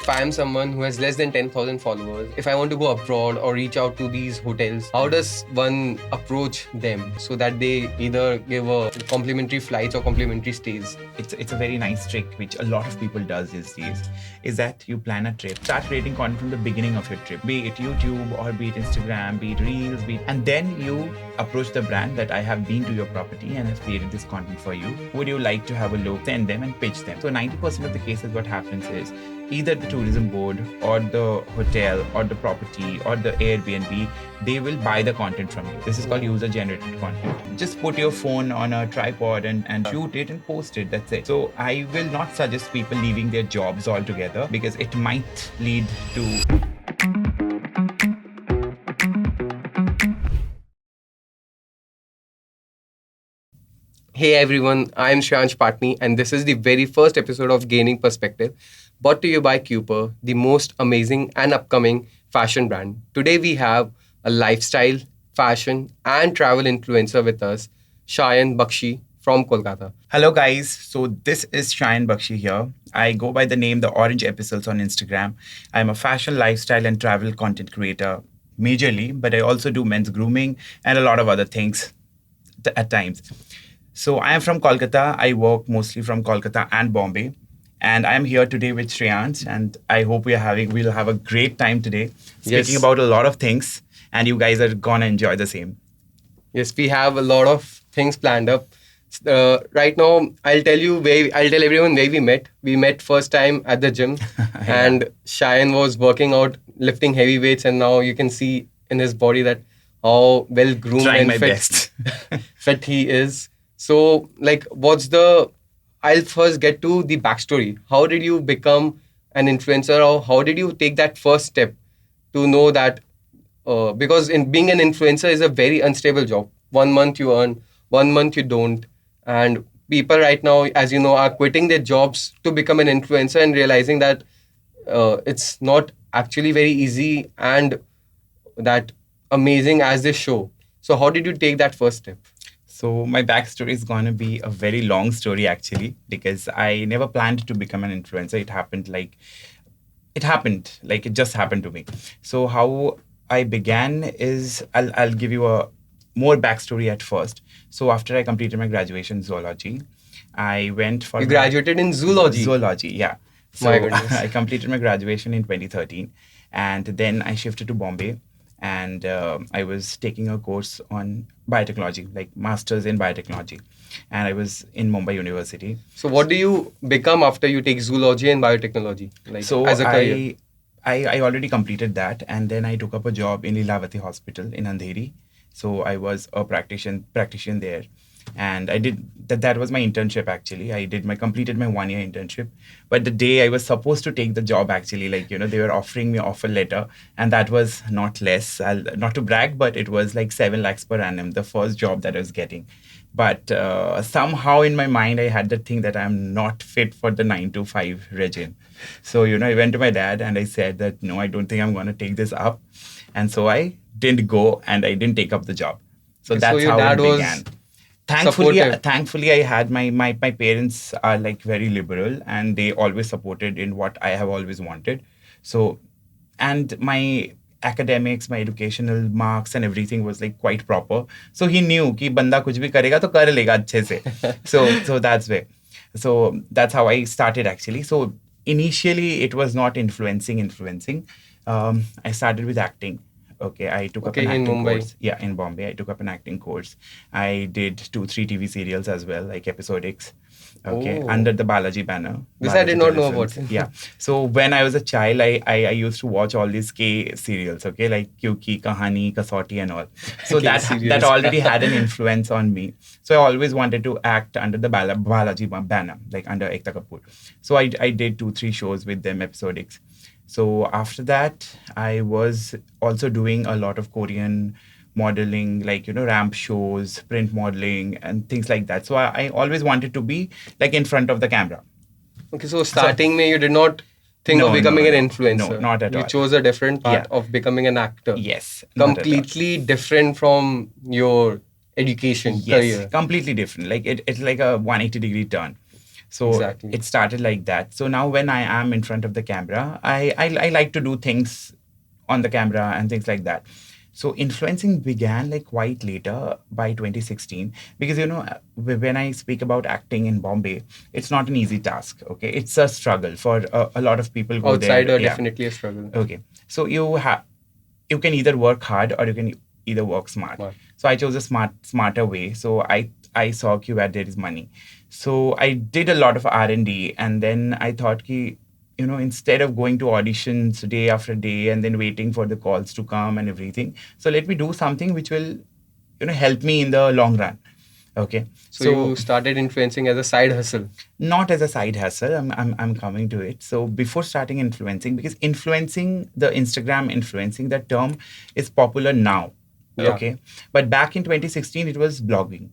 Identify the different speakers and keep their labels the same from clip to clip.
Speaker 1: if I am someone who has less than 10,000 followers, if I want to go abroad or reach out to these hotels, how does one approach them so that they either give a complimentary flights or complimentary stays?
Speaker 2: It's a very nice trick which a lot of people does these days, is that you plan a trip, start creating content from the beginning of your trip, be it YouTube or be it Instagram, be it Reels, and then you approach the brand that I have been to your property and have created this content for you. Would you like to have a look? Send them and pitch them. So 90% of the cases what happens is either the tourism board or the hotel or the property or the Airbnb, they will buy the content from you. This is called user generated content. Just put your phone on a tripod and shoot it and post it. That's it. So I will not suggest people leaving their jobs altogether because it might lead to
Speaker 1: Hey everyone, I am Shreyansa Patni, and this is the very first episode of Gaining Perspective, brought to you by Cooper, the most amazing and upcoming fashion brand. Today we have a lifestyle, fashion, and travel influencer with us, Sayan from Kolkata.
Speaker 2: Hello guys, so this is Sayan here. I go by the name The Orange Epistles on Instagram. I'm a fashion, lifestyle and travel content creator majorly, but I also do men's grooming and a lot of other things at times. So I am from Kolkata. I work mostly from Kolkata and Bombay. And I am here today with Shreyans, and I hope we'll have a great time today speaking about a lot of things, and you guys are gonna enjoy the same.
Speaker 1: Yes, we have a lot of things planned up. Right now, I'll tell everyone where we met. We met first time at the gym, and Shayan was working out, lifting heavy weights, and now you can see in his body that how well groomed
Speaker 2: Trying
Speaker 1: and
Speaker 2: my best.
Speaker 1: fit he is. So, I'll first get to the backstory. How did you become an influencer, or how did you take that first step to know that? Because in being an influencer is a very unstable job. 1 month you earn, 1 month you don't, and people right now, as you know, are quitting their jobs to become an influencer and realizing that it's not actually very easy and that amazing as they show. So, how did you take that first step?
Speaker 2: So my backstory is going to be a very long story actually, because I never planned to become an influencer. It just happened to me. So how I began is I'll give you a more backstory at first. So after I completed my graduation in zoology, I went for
Speaker 1: You graduated in zoology.
Speaker 2: Zoology, yeah. So
Speaker 1: My goodness.
Speaker 2: I completed my graduation in 2013, and then I shifted to Bombay, and I was taking a course on biotechnology, like masters in biotechnology, and I was in Mumbai University.
Speaker 1: So, what do you become after you take zoology and biotechnology,
Speaker 2: So
Speaker 1: as a career?
Speaker 2: I already completed that, and then I took up a job in Lilavati Hospital in Andheri. So I was a practitioner there, and I did that was my internship actually. I completed my 1 year internship, but the day I was supposed to take the job actually, they were offering me offer letter, and that was not less. Not to brag, but it was like 7 lakhs per annum, the first job that I was getting. But somehow in my mind, I had the thing that I'm not fit for the 9 to 5 regime. So, I went to my dad and I said that, no, I don't think I'm going to take this up. And so I didn't go and I didn't take up the job. So that's
Speaker 1: your
Speaker 2: how
Speaker 1: dad
Speaker 2: it
Speaker 1: was
Speaker 2: began. Thankfully,
Speaker 1: supportive.
Speaker 2: I had my parents are like very liberal, and they always supported in what I have always wanted. So, and my academics, my educational marks and everything was like quite proper. So he knew कि बंदा कुछ भी करेगा तो कर लेगा अच्छे से. So that's way. So that's how I started actually. So initially it was not influencing. I started with acting. Okay, I took up an acting course. Yeah, in Bombay, I took up an acting course. I did 2-3 TV serials as well, like episodics. Okay, under the Balaji banner.
Speaker 1: This
Speaker 2: Balaji
Speaker 1: I did not know about.
Speaker 2: Yeah. So when I was a child, I used to watch all these K serials. Okay, like Kyuki, Kahani, Kasauti, and all. So that already had an influence on me. So I always wanted to act under the Balaji banner, like under Ekta Kapoor. So I did 2-3 shows with them, episodics. So after that, I was also doing a lot of Korean modeling, like, ramp shows, print modeling, and things like that. So I always wanted to be like in front of the camera.
Speaker 1: Okay, so starting you did not think of becoming an influencer.
Speaker 2: No, not at all.
Speaker 1: You chose a different path of becoming an actor.
Speaker 2: Yes.
Speaker 1: Completely different from your education career.
Speaker 2: Completely different. Like it's like a 180-degree turn. So
Speaker 1: Exactly.
Speaker 2: it started like that. So now when I am in front of the camera, I like to do things on the camera and things like that. So influencing began like quite later by 2016, because when I speak about acting in Bombay, it's not an easy task. Okay, it's a struggle for a lot of people go there.
Speaker 1: Outsider,
Speaker 2: Yeah.
Speaker 1: definitely a struggle.
Speaker 2: Okay. So you can either work hard or you can either work smart.
Speaker 1: Smart.
Speaker 2: So I chose a smarter way. So I saw where there is money. So I did a lot of R&D, and then I thought ki, instead of going to auditions day after day and then waiting for the calls to come and everything, so let me do something which will help me in the long run. Okay.
Speaker 1: So you started influencing as a side hustle.
Speaker 2: Not as a side hustle. I'm coming to it. So before starting influencing, because influencing, the Instagram influencing, that term is popular now.
Speaker 1: Yeah.
Speaker 2: Okay. But back in 2016, it was blogging.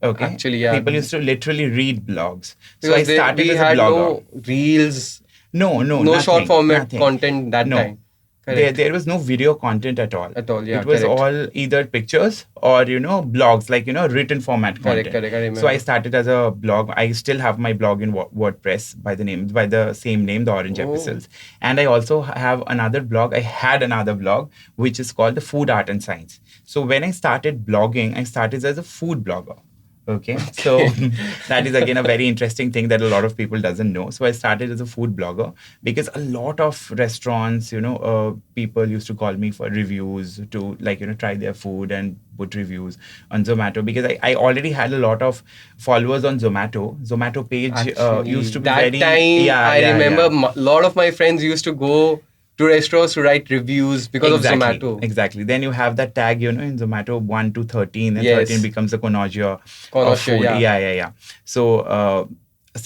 Speaker 2: Okay.
Speaker 1: Actually, yeah.
Speaker 2: People used to literally read blogs.
Speaker 1: Because
Speaker 2: So I started
Speaker 1: we
Speaker 2: as a
Speaker 1: had
Speaker 2: blogger.
Speaker 1: no reels,
Speaker 2: No,
Speaker 1: no short
Speaker 2: nothing,
Speaker 1: format
Speaker 2: nothing.
Speaker 1: content that
Speaker 2: No.
Speaker 1: time. Correct.
Speaker 2: There was no video content at all.
Speaker 1: At all, yeah,
Speaker 2: It was
Speaker 1: correct.
Speaker 2: all either pictures or, blogs, like, written format content.
Speaker 1: Correct, I remember.
Speaker 2: So I started as a blog. I still have my blog in WordPress by the same name, The Orange
Speaker 1: Oh.
Speaker 2: Epistles. And I also have another blog. I had another blog, which is called The Food, Art and Science. So when I started blogging, I started as a food blogger. Okay. So that is again a very interesting thing that a lot of people doesn't know. So I started as a food blogger because a lot of restaurants, people used to call me for reviews to try their food and put reviews on Zomato, because I already had a lot of followers on Zomato. Zomato page
Speaker 1: Actually,
Speaker 2: used to be
Speaker 1: that
Speaker 2: very...
Speaker 1: time, I remember
Speaker 2: yeah.
Speaker 1: a lot of my friends used to go to restaurants to write reviews because of Zomato.
Speaker 2: Exactly. Then you have that tag, in Zomato 1 to 13, and
Speaker 1: Yes.
Speaker 2: 13 becomes the connoisseur of
Speaker 1: Connoisseur,
Speaker 2: food.
Speaker 1: yeah.
Speaker 2: Yeah. So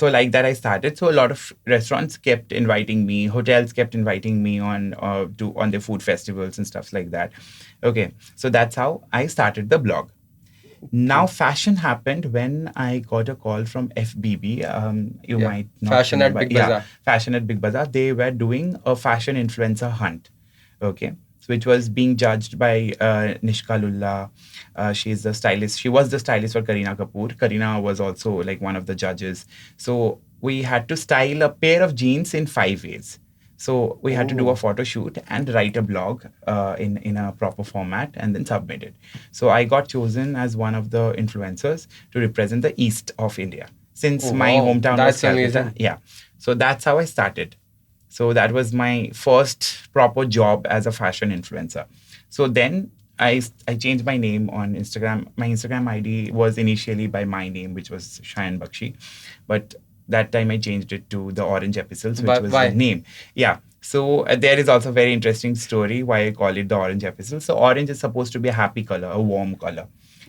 Speaker 2: like that I started. So a lot of restaurants kept inviting me, hotels kept inviting me on their food festivals and stuff like that. Okay. So that's how I started the blog. Now, fashion happened when I got a call from FBB. You
Speaker 1: Yeah.
Speaker 2: might not
Speaker 1: Fashion at
Speaker 2: remember.
Speaker 1: Big Bazaar.
Speaker 2: Yeah, Fashion at Big Bazaar. They were doing a fashion influencer hunt. Okay. So which was being judged by Nishka Lulla. She's the stylist. She was the stylist for Kareena Kapoor. Kareena was also like one of the judges. So we had to style a pair of jeans in 5 ways. So we had to do a photo shoot and write a blog in a proper format and then submit it. So I got chosen as one of the influencers to represent the east of India. Since my
Speaker 1: wow.
Speaker 2: hometown
Speaker 1: That's
Speaker 2: was Calcutta.
Speaker 1: amazing.
Speaker 2: Yeah. So that's how I started. So that was my first proper job as a fashion influencer. So then I changed my name on Instagram. My Instagram ID was initially by my name, which was Shayan Bakshi. But that time I changed it to The Orange Epistles, which
Speaker 1: But
Speaker 2: was
Speaker 1: why?
Speaker 2: the name. Yeah. So there is also a very interesting story why I call it The Orange Epistles. So orange is supposed to be a happy color, a warm color.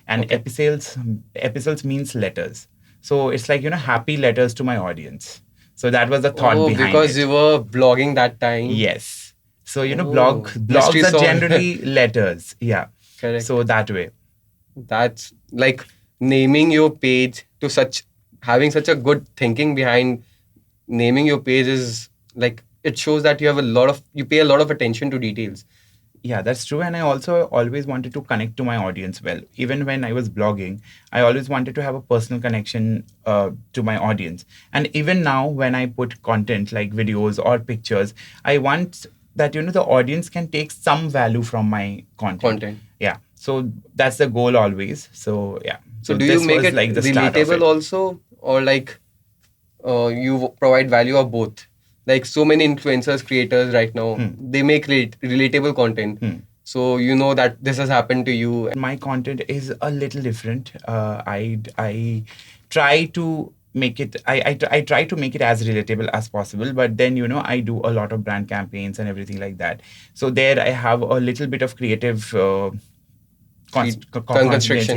Speaker 2: And
Speaker 1: Okay.
Speaker 2: epistles means letters. So it's like, happy letters to my audience. So that was the thought behind
Speaker 1: because
Speaker 2: it.
Speaker 1: you were blogging that time.
Speaker 2: Yes. So,
Speaker 1: Oh,
Speaker 2: blogs
Speaker 1: mystery
Speaker 2: are
Speaker 1: solved.
Speaker 2: generally letters. Yeah.
Speaker 1: Correct.
Speaker 2: So that way.
Speaker 1: That's like naming your page to having such a good thinking behind naming your page is like, it shows that you pay a lot of attention to details.
Speaker 2: Yeah, that's true. And I also always wanted to connect to my audience well. Even when I was blogging, I always wanted to have a personal connection to my audience. And even now, when I put content like videos or pictures, I want that, the audience can take some value from my content. Yeah. So that's the goal always. So, yeah.
Speaker 1: So do you
Speaker 2: this
Speaker 1: make
Speaker 2: was
Speaker 1: it
Speaker 2: like the start of
Speaker 1: relatable
Speaker 2: it.
Speaker 1: also, or like you provide value of both? Like so many influencers, creators right now, they make relatable content. So you know that this has happened to you.
Speaker 2: My content is a little different. I try to make it. I try to make it as relatable as possible. But then I do a lot of brand campaigns and everything like that. So there I have a little bit of creative
Speaker 1: Constructions,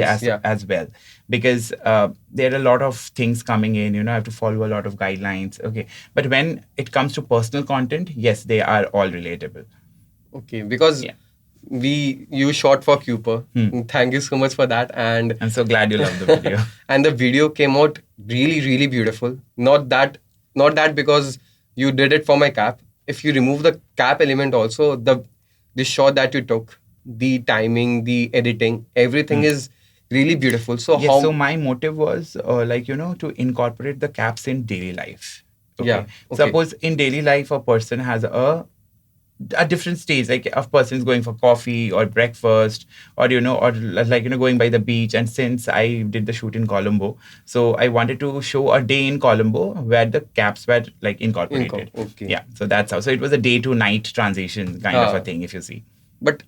Speaker 2: as well, because there are a lot of things coming in. I have to follow a lot of guidelines. Okay, but when it comes to personal content, yes, they are all relatable.
Speaker 1: Okay, because you shot for Cooper. Thank you so much for that. And
Speaker 2: I'm so glad you love the video.
Speaker 1: And the video came out really, really beautiful. Not that because you did it for my cap. If you remove the cap element also, the shot that you took, the timing, the editing, everything is really beautiful. So
Speaker 2: Yes,
Speaker 1: how?
Speaker 2: so my motive was to incorporate the caps in daily life.
Speaker 1: Yeah.
Speaker 2: Okay.
Speaker 1: Okay.
Speaker 2: Suppose in daily life a person has a different stage, like a person is going for coffee or breakfast, or going by the beach. And since I did the shoot in Colombo, so I wanted to show a day in Colombo where the caps were like
Speaker 1: Income.
Speaker 2: incorporated.
Speaker 1: Okay.
Speaker 2: Yeah, so that's how. So it was a day to night transition kind of a
Speaker 1: Ah.
Speaker 2: thing, if you see.
Speaker 1: But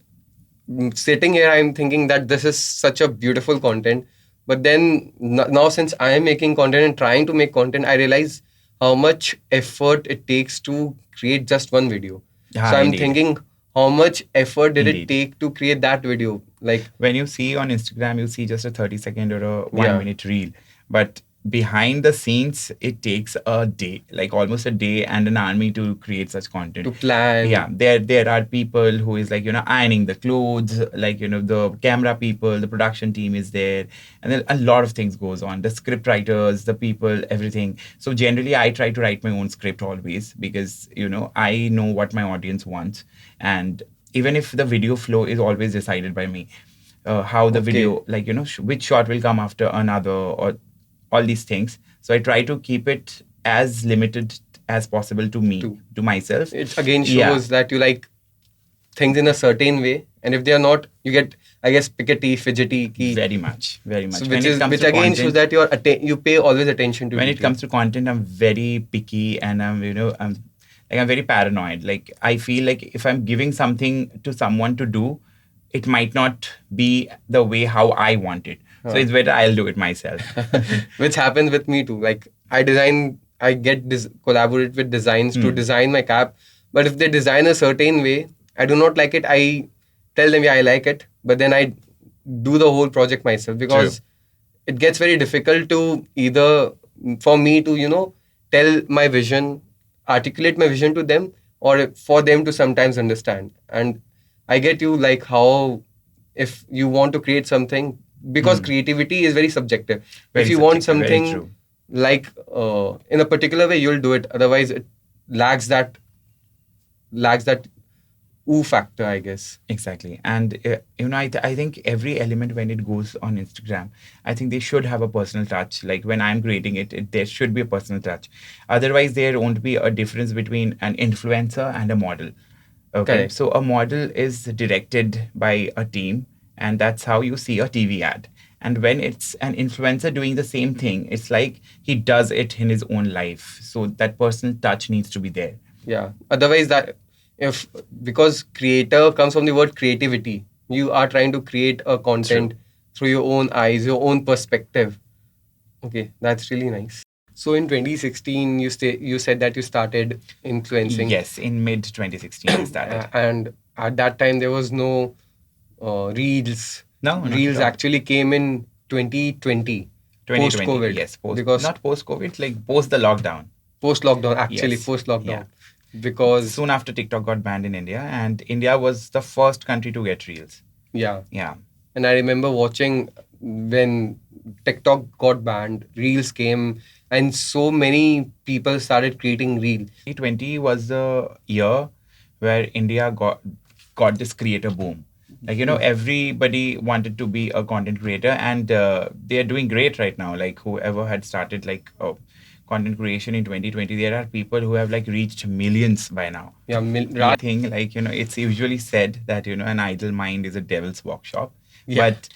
Speaker 1: sitting here, I'm thinking that this is such a beautiful content. But then now, since I am making content and trying to make content, I realize how much effort it takes to create just one video. So
Speaker 2: Yeah,
Speaker 1: I'm
Speaker 2: indeed.
Speaker 1: thinking, how much effort did it
Speaker 2: Indeed.
Speaker 1: take to create that video? Like,
Speaker 2: When you see on Instagram, you see just a 30-second or a one
Speaker 1: yeah,
Speaker 2: minute reel. But behind the scenes, it takes a day, like almost a day and an army to create such content.
Speaker 1: to plan.
Speaker 2: Yeah, there are people who is ironing the clothes, the camera people, the production team is there, and then a lot of things goes on. The script writers, the people, everything. So generally, I try to write my own script always, because I know what my audience wants. And even if the video flow is always decided by me, how the
Speaker 1: Okay.
Speaker 2: video, which shot will come after another, or all these things. So I try to keep it as limited as possible to me,
Speaker 1: To
Speaker 2: to myself.
Speaker 1: it again
Speaker 2: Yeah.
Speaker 1: shows that you like things in a certain way, and if they are not, you get, I guess, pickety, fidgety.
Speaker 2: Very much, very much.
Speaker 1: So
Speaker 2: When it comes
Speaker 1: which
Speaker 2: to
Speaker 1: again shows
Speaker 2: content,
Speaker 1: that you pay always attention to
Speaker 2: when it
Speaker 1: detail.
Speaker 2: comes to content, I'm very picky, and I'm very paranoid. Like, I feel like if I'm giving something to someone to do, it might not be the way how I want it. So
Speaker 1: Huh.
Speaker 2: it's better I'll do it myself.
Speaker 1: Which happens with me too. Like, I get collaborate with designs to design my cap, but if they design a certain way, I do not like it. I tell them, yeah, I like it, but then I do the whole project myself, because it gets very difficult to either, for me to tell my vision, articulate my vision to them, or for them to sometimes understand. And I get you, like, how if you want to create something, because creativity is very subjective.
Speaker 2: Very
Speaker 1: If you want
Speaker 2: subjective, very
Speaker 1: something
Speaker 2: true.
Speaker 1: like in a particular way, you'll do it. Otherwise, it lacks that ooh factor, I guess.
Speaker 2: Exactly. And, I think every element when it goes on Instagram, I think they should have a personal touch. Like when I'm creating it, there should be a personal touch. Otherwise, there won't be a difference between an influencer and a model. Okay.
Speaker 1: Correct.
Speaker 2: So a model is directed by a team, and that's how you see a TV ad. And when it's an influencer doing the same thing, it's like he does it in his own life. So that personal touch needs to be there.
Speaker 1: Yeah. Otherwise, that if because creator comes from the word creativity, you are trying to create a content through your own eyes, your own perspective. Okay, that's really nice. So in 2016, you said that you started influencing.
Speaker 2: Yes, in mid 2016 I started.
Speaker 1: And at that time there was no reels.
Speaker 2: No, not
Speaker 1: Reels
Speaker 2: at all.
Speaker 1: actually came in 2020.
Speaker 2: 2020,
Speaker 1: Post COVID.
Speaker 2: yes,
Speaker 1: because
Speaker 2: not post COVID, like post the lockdown.
Speaker 1: post lockdown, actually,
Speaker 2: Yes.
Speaker 1: post lockdown.
Speaker 2: Yeah.
Speaker 1: Because
Speaker 2: Soon after, TikTok got banned in India, and India was the first country to get reels.
Speaker 1: yeah.
Speaker 2: Yeah.
Speaker 1: And I remember watching when TikTok got banned, reels came, and so many people started creating reels.
Speaker 2: 2020 was the year where India got this creator boom. Like, everybody wanted to be a content creator, and they are doing great right now. Like, whoever had started content creation in 2020, there are people who have reached millions by now.
Speaker 1: Yeah,
Speaker 2: I think, it's usually said that an idle mind is a devil's workshop.
Speaker 1: Yeah.
Speaker 2: But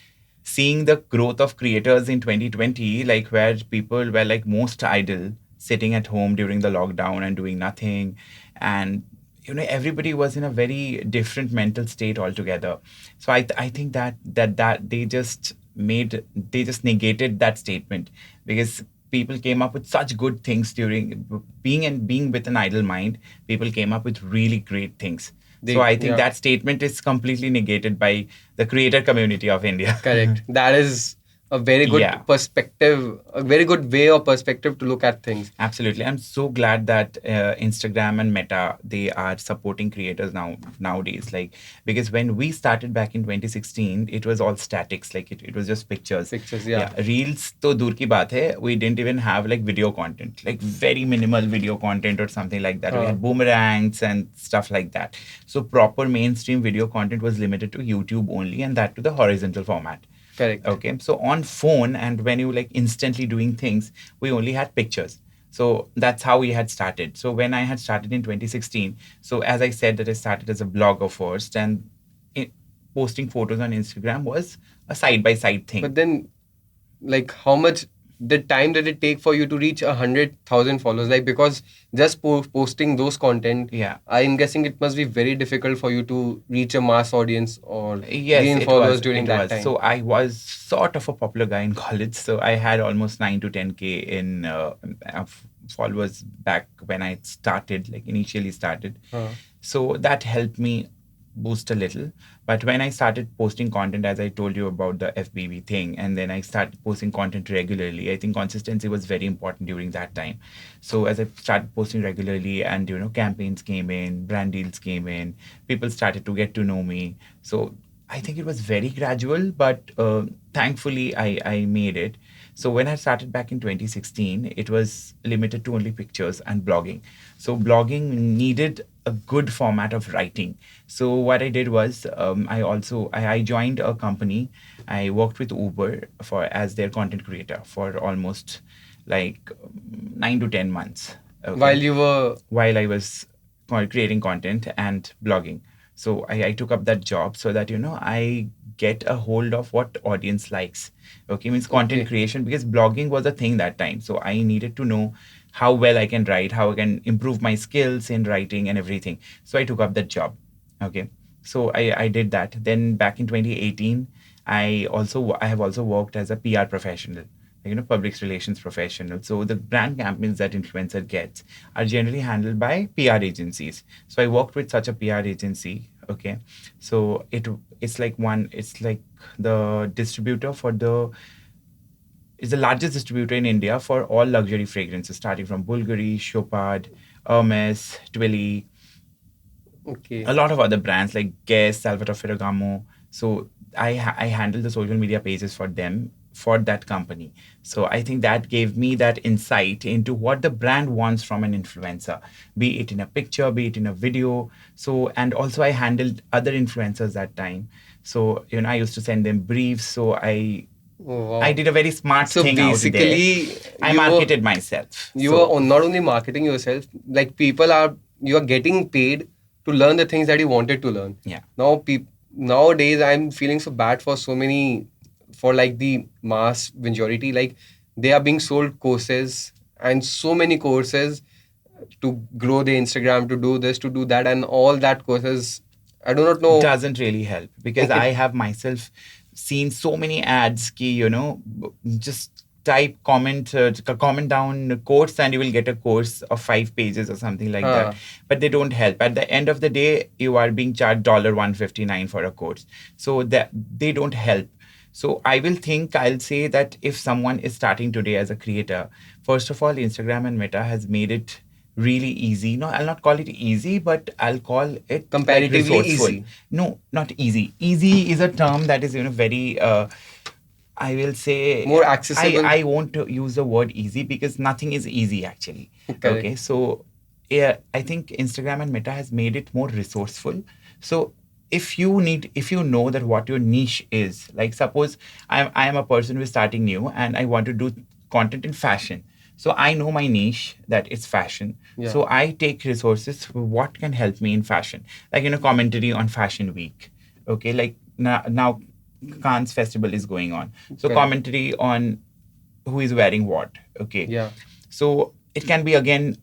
Speaker 2: seeing the growth of creators in 2020, where people were most idle, sitting at home during the lockdown and doing nothing, and everybody was in a very different mental state altogether. So I think that they just negated that statement, because people came up with such good things during being with an idle mind. People came up with really great things. So I think that statement is completely negated by the creator community of India.
Speaker 1: Correct. That is a very good perspective, a very good way or perspective to look at things.
Speaker 2: Absolutely. I'm so glad that Instagram and Meta, they are supporting creators nowadays. Because when we started back in 2016, it was all statics. It was just pictures.
Speaker 1: Pictures, yeah.
Speaker 2: Reels to dur ki baat hai. We didn't even have video content, very minimal video content or something like that. We had boomerangs and stuff like that. So proper mainstream video content was limited to YouTube only, and that to the horizontal format.
Speaker 1: Correct.
Speaker 2: Okay, so on phone, and when you like instantly doing things, we only had pictures. So that's how we had started. So when I had started in 2016, so as I said that I started as a blogger first, and it, posting photos on Instagram was a side by side thing.
Speaker 1: But then, like, how much the time did it take for you to reach 100,000 followers? Like, because just posting those content,
Speaker 2: Yeah.
Speaker 1: I'm guessing it must be very difficult for you to reach a mass audience or
Speaker 2: Yes,
Speaker 1: gain
Speaker 2: it
Speaker 1: followers
Speaker 2: was.
Speaker 1: during
Speaker 2: It
Speaker 1: that
Speaker 2: was.
Speaker 1: time.
Speaker 2: So I was sort of a popular guy in college. So I had almost 9 to 10K in followers back when I started, like initially started.
Speaker 1: Huh.
Speaker 2: So that helped me boost a little. But when I started posting content, as I told you about the FBB thing, and then I started posting content regularly, I think consistency was very important during that time. So as I started posting regularly, and campaigns came in, brand deals came in, people started to get to know me. So I think it was very gradual, but thankfully I made it. So when I started back in 2016, it was limited to only pictures and blogging. So blogging needed a good format of writing. So what I did was I joined a company. I worked with Uber for as their content creator for almost like 9 to 10 months. Okay,
Speaker 1: While you were,
Speaker 2: while I was creating content and blogging. So I took up that job so that I get a hold of what audience likes. Okay, means content
Speaker 1: okay,
Speaker 2: creation, because blogging was a thing that time. So I needed to know how well I can write, how I can improve my skills in writing and everything. So I took up that job. Okay, so I did that. Then back in 2018, I have also worked as a PR professional, public relations professional. So the brand campaigns that influencer gets are generally handled by PR agencies. So I worked with such a PR agency. Okay, so it's like the distributor for the is the largest distributor in India for all luxury fragrances, starting from Bulgari, Chopard, Hermes, Twilly,
Speaker 1: okay.
Speaker 2: a lot of other brands like Guess, Salvatore Ferragamo. So I handle the social media pages for them, for that company. So I think that gave me that insight into what the brand wants from an influencer, be it in a picture, be it in a video. So, and also I handled other influencers that time. So I used to send them briefs. So
Speaker 1: Oh,
Speaker 2: I
Speaker 1: wow.
Speaker 2: did a very smart
Speaker 1: So
Speaker 2: thing out there.
Speaker 1: basically,
Speaker 2: I
Speaker 1: you were
Speaker 2: marketed myself.
Speaker 1: you
Speaker 2: So
Speaker 1: are not only marketing yourself, like people are you are getting paid to learn the things that you wanted to learn.
Speaker 2: yeah.
Speaker 1: Now nowadays I'm feeling so bad for so many, for like the mass majority, like they are being sold courses and so many courses to grow the Instagram, to do this, to do that, and all that courses, I do not know.
Speaker 2: Doesn't really help, because I have myself seen so many ads ki, just type comment down course and you will get a course of 5 pages or something like that.
Speaker 1: Huh.
Speaker 2: But they don't help. At the end of the day, you are being charged $159 for a course. So that they don't help. So I'll say that if someone is starting today as a creator, first of all, Instagram and Meta has made it really easy. No, I'll not call it easy, but I'll call it like
Speaker 1: Comparatively
Speaker 2: resourceful.
Speaker 1: easy.
Speaker 2: No, not easy. Easy is a term that is, very I will say,
Speaker 1: More accessible.
Speaker 2: I won't use the word easy, because nothing is easy actually. Okay,
Speaker 1: Correct.
Speaker 2: so yeah, I think Instagram and Meta has made it more resourceful. So if you know that what your niche is, like suppose I am a person who is starting new and I want to do content in fashion. So I know my niche, that it's fashion.
Speaker 1: Yeah.
Speaker 2: So I take resources what can help me in fashion, like commentary on Fashion Week. Okay, like now Cannes Festival is going on. So
Speaker 1: Correct.
Speaker 2: commentary on who is wearing what. Okay.
Speaker 1: Yeah.
Speaker 2: So it can be again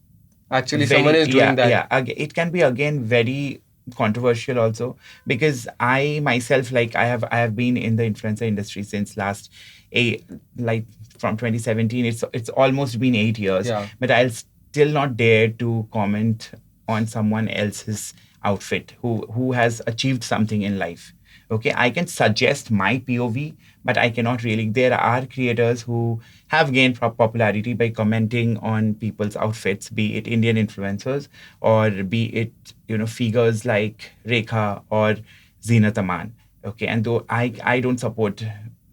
Speaker 1: Actually, someone
Speaker 2: very
Speaker 1: is doing that.
Speaker 2: it can be again very controversial also, because I myself, like I have been in the influencer industry since last a like from 2017. It's almost been 8 years.
Speaker 1: Yeah.
Speaker 2: But I'll still not dare to comment on someone else's outfit who has achieved something in life. Okay, I can suggest my POV, but I cannot really. There are creators who have gained popularity by commenting on people's outfits, be it Indian influencers or be it figures like Rekha or Zinat Aman. Okay, and though I don't support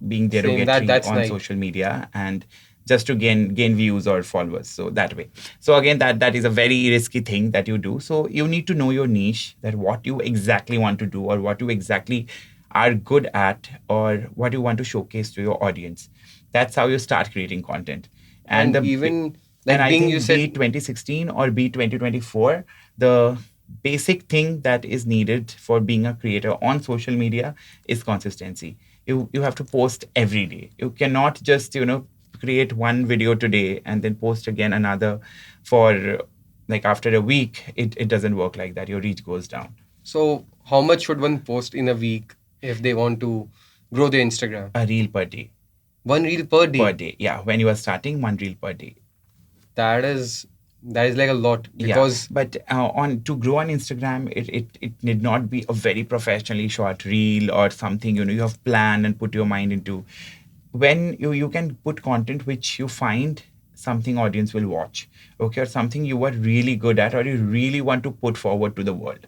Speaker 2: being
Speaker 1: Same.
Speaker 2: derogatory
Speaker 1: That's
Speaker 2: on
Speaker 1: nice.
Speaker 2: social media and just to gain views or followers, so that way. So again, that is a very risky thing that you do. So you need to know your niche, that what you exactly want to do or what you exactly are good at or what you want to showcase to your audience. That's how you start creating content. And
Speaker 1: And
Speaker 2: the
Speaker 1: even
Speaker 2: and
Speaker 1: like
Speaker 2: I
Speaker 1: being, you
Speaker 2: think be
Speaker 1: said,
Speaker 2: it 2016 or be it 2024, the basic thing that is needed for being a creator on social media is consistency. You have to post every day. You cannot just, create one video today and then post again another for like after a week. It doesn't work like that. Your reach goes down.
Speaker 1: so how much should one post in a week if they want to grow their Instagram?
Speaker 2: A reel per day.
Speaker 1: One reel per
Speaker 2: Per
Speaker 1: day.
Speaker 2: day. Yeah. When you are starting, one reel per day.
Speaker 1: That is like a lot,
Speaker 2: Yeah,
Speaker 1: because
Speaker 2: but on to grow on Instagram, it need not be a very professionally short reel or something. You have planned and put your mind into. When you can put content which you find something audience will watch, okay, or something you are really good at or you really want to put forward to the world.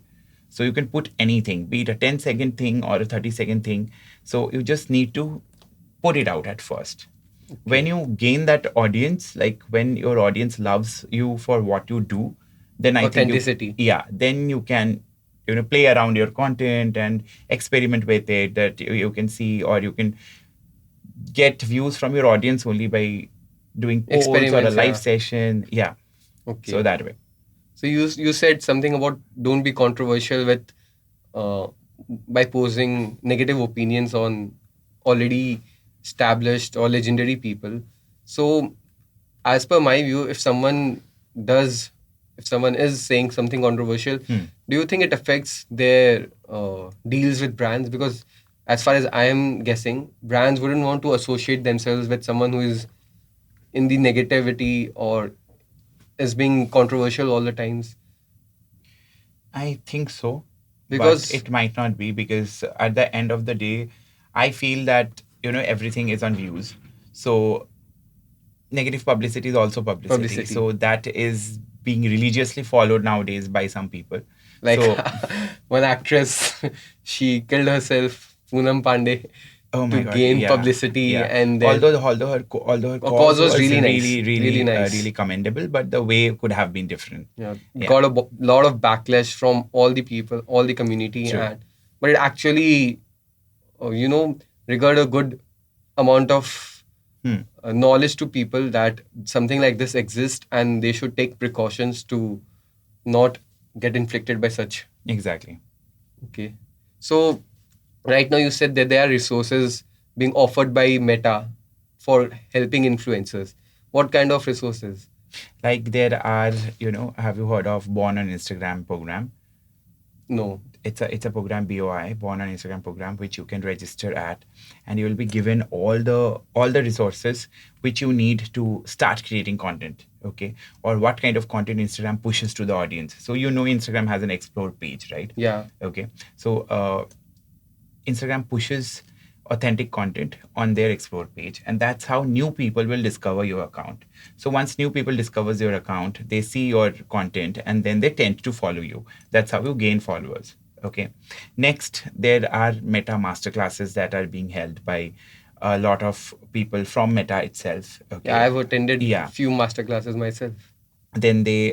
Speaker 2: So you can put anything, be it a 10-second thing or a 30-second thing. So you just need to put it out at first. When
Speaker 1: okay,
Speaker 2: you gain that audience, like when your audience loves you for what you do, then I think
Speaker 1: authenticity.
Speaker 2: yeah, then you can, play around your content and experiment with it, that you can see, or you can get views from your audience only by doing polls or a
Speaker 1: Experiments,
Speaker 2: live
Speaker 1: yeah.
Speaker 2: session. Yeah. So
Speaker 1: Okay.
Speaker 2: that way.
Speaker 1: So you said something about don't be controversial with uh, by posing negative opinions on already established or legendary people. So as per my view, does if someone is saying something controversial, do you think it affects their deals with brands? Because as far as I am guessing, brands wouldn't want to associate themselves with someone who is in the negativity or is being controversial all the times.
Speaker 2: I think so, but
Speaker 1: Because
Speaker 2: it might not be, because at the end of the day, I feel that everything is on views. So negative publicity is also publicity.
Speaker 1: publicity,
Speaker 2: So that is being religiously followed nowadays by some people.
Speaker 1: like
Speaker 2: So
Speaker 1: one actress, she killed herself, Poonam Pandey,
Speaker 2: oh
Speaker 1: to
Speaker 2: my god,
Speaker 1: gain
Speaker 2: yeah,
Speaker 1: publicity,
Speaker 2: yeah.
Speaker 1: and then
Speaker 2: Although her
Speaker 1: her cause
Speaker 2: cause
Speaker 1: was
Speaker 2: was
Speaker 1: really nice,
Speaker 2: really
Speaker 1: really
Speaker 2: really
Speaker 1: nice.
Speaker 2: really commendable, but the way could have been different.
Speaker 1: Yeah,
Speaker 2: Yeah,
Speaker 1: got a lot of backlash from all the people, all the community,
Speaker 2: true.
Speaker 1: and but it actually, you know, regard a good amount of
Speaker 2: Hmm.
Speaker 1: knowledge to people that something like this exists and they should take precautions to not get inflicted by such.
Speaker 2: Exactly.
Speaker 1: Okay. So right now you said that there are resources being offered by Meta for helping influencers. What kind of resources?
Speaker 2: Like there are, have you heard of Born on Instagram program?
Speaker 1: No.
Speaker 2: It's a program, BOI, Born on Instagram program, which you can register at, and you will be given all the resources which you need to start creating content. Okay, or what kind of content Instagram pushes to the audience. So Instagram has an explore page, right?
Speaker 1: Yeah.
Speaker 2: Okay, so Instagram pushes authentic content on their explore page, and that's how new people will discover your account. So once new people discovers your account, they see your content and then they tend to follow you. That's how you gain followers. Okay, next there are Meta masterclasses that are being held by a lot of people from Meta itself.
Speaker 1: Yeah,
Speaker 2: Okay,
Speaker 1: I've attended
Speaker 2: yeah,
Speaker 1: few masterclasses myself.
Speaker 2: then they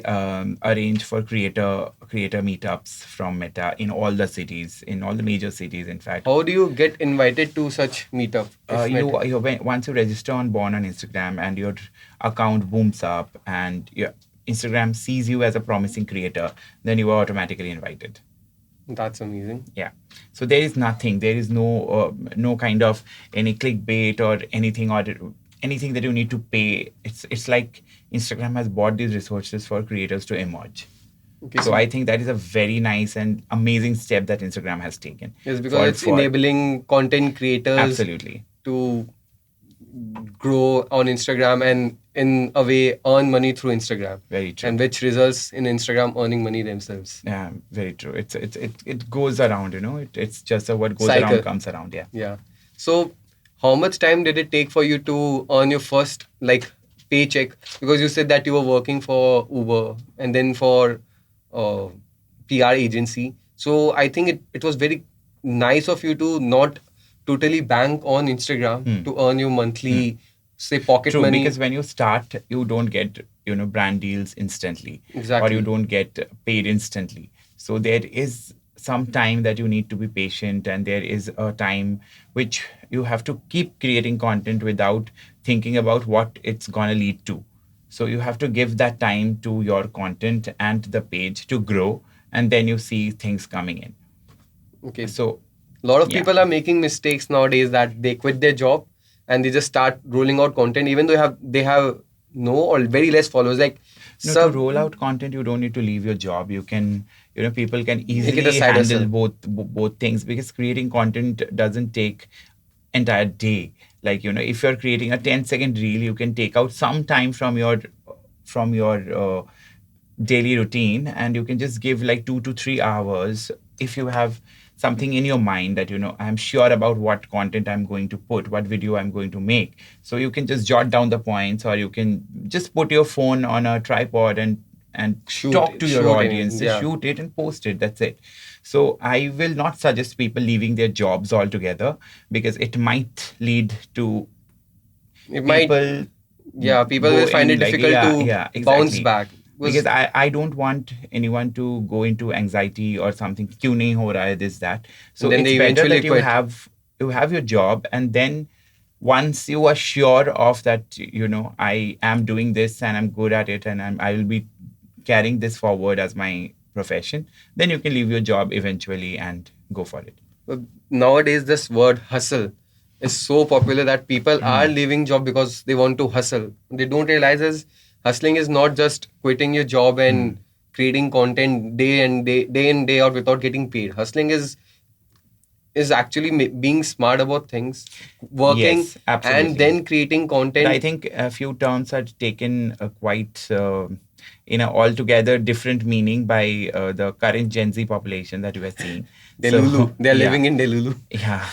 Speaker 2: arrange for creator meetups from Meta in all the cities, in all the major cities, in fact.
Speaker 1: How do you get invited to such meetup if Meta?
Speaker 2: Once you register on Born on Instagram and your account booms up and your Instagram sees you as a promising creator, then you are automatically invited.
Speaker 1: That's amazing.
Speaker 2: Yeah. So there is no kind of any clickbait or anything that you need to pay. It's like Instagram has bought these resources for creators to emerge.
Speaker 1: Okay,
Speaker 2: So I think that is a very nice and amazing step that Instagram has taken.
Speaker 1: yes, because it's
Speaker 2: For
Speaker 1: enabling content creators
Speaker 2: absolutely.
Speaker 1: to grow on Instagram and in a way earn money through Instagram.
Speaker 2: Very true.
Speaker 1: And which results in Instagram earning money themselves.
Speaker 2: Yeah, very true. It goes around, it's just what goes
Speaker 1: Cycle.
Speaker 2: around comes around. Yeah.
Speaker 1: Yeah. So how much time did it take for you to earn your first paycheck? Because you said that you were working for Uber and then for uh, PR agency. So I think it was very nice of you to not totally bank on Instagram to earn your monthly, say, pocket
Speaker 2: True,
Speaker 1: money.
Speaker 2: because when you start, you don't get brand deals instantly, or
Speaker 1: Exactly.
Speaker 2: you don't get paid instantly. So there is some time that you need to be patient, and there is a time which you have to keep creating content without thinking about what it's going to lead to. So you have to give that time to your content and the page to grow, and then you see things coming in.
Speaker 1: Okay.
Speaker 2: So
Speaker 1: A lot of
Speaker 2: yeah.
Speaker 1: people are making mistakes nowadays that they quit their job and they just start rolling out content, even though they have no or very less followers. Like
Speaker 2: No, to roll out content, you don't need to leave your job. You can, people can
Speaker 1: make it a
Speaker 2: easily
Speaker 1: side
Speaker 2: handle
Speaker 1: hustle.
Speaker 2: both things, because creating content doesn't take entire day. Like, if you're creating a 10-second reel, you can take out some time from your daily routine, and you can just give like 2 to 3 hours. If you have something in your mind that I'm sure about what content I'm going to put, what video I'm going to make, so you can just jot down the points, or you can just put your phone on a tripod and talk to your audience, just shoot it and post it. That's it. So I will not suggest people leaving their jobs altogether, because it might lead to
Speaker 1: It might,
Speaker 2: people
Speaker 1: people
Speaker 2: go
Speaker 1: will find
Speaker 2: in
Speaker 1: it
Speaker 2: like,
Speaker 1: difficult to
Speaker 2: yeah,
Speaker 1: bounce
Speaker 2: exactly.
Speaker 1: back.
Speaker 2: Because I don't want anyone to go into anxiety or something. Kyun nahi ho raha hai, this that. So
Speaker 1: Then
Speaker 2: it's
Speaker 1: they
Speaker 2: better
Speaker 1: eventually
Speaker 2: that you
Speaker 1: quit.
Speaker 2: have your job, and then once you are sure of that, I am doing this and I'm good at it, and I will be carrying this forward as my profession, then you can leave your job eventually and go for it.
Speaker 1: Nowadays this word hustle is so popular that people are leaving job because they want to hustle. They don't realize is hustling is not just quitting your job and creating content day in day out without getting paid. Hustling is actually being smart about things, working,
Speaker 2: Yes, absolutely.
Speaker 1: and then creating
Speaker 2: But I
Speaker 1: content.
Speaker 2: think a few terms are taken quite in a altogether different meaning by the current Gen Z population that we are seeing.
Speaker 1: Delulu. They're
Speaker 2: yeah,
Speaker 1: living in Delulu.
Speaker 2: yeah.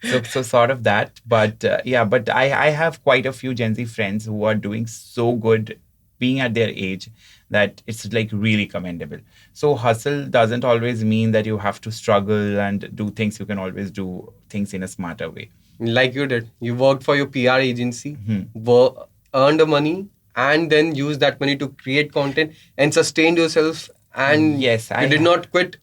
Speaker 2: So sort of that. But yeah, but I have quite a few Gen Z friends who are doing so good, being at their age, that it's like really commendable. So hustle doesn't always mean that you have to struggle and do things. You can always do things in a smarter way.
Speaker 1: Like you did. You worked for your PR agency, earned the money, and then used that money to create content and sustained yourself. And
Speaker 2: Yes,
Speaker 1: you did not quit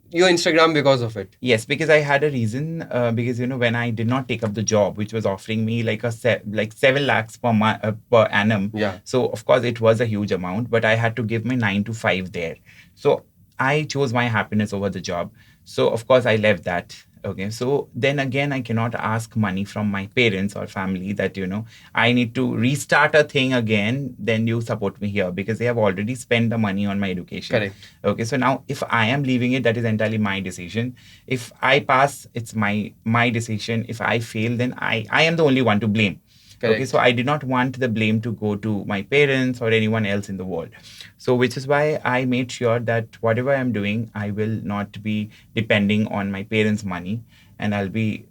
Speaker 1: your Instagram because of it.
Speaker 2: Yes, because I had a reason. Because when I did not take up the job, which was offering me like like 7 lakhs per annum.
Speaker 1: Yeah.
Speaker 2: So of course it was a huge amount, but I had to give my 9 to 5 there. So I chose my happiness over the job. So of course I left that. Okay. So then again, I cannot ask money from my parents or family that, I need to restart a thing again. Then you support me here, because they have already spent the money on my education.
Speaker 1: Correct.
Speaker 2: Okay. So now if I am leaving it, that is entirely my decision. If I pass, it's my decision. If I fail, then I am the only one to blame.
Speaker 1: Correct.
Speaker 2: Okay, so I did not want the blame to go to my parents or anyone else in the world. So, which is why I made sure that whatever I'm doing, I will not be depending on my parents' money, and I'll be,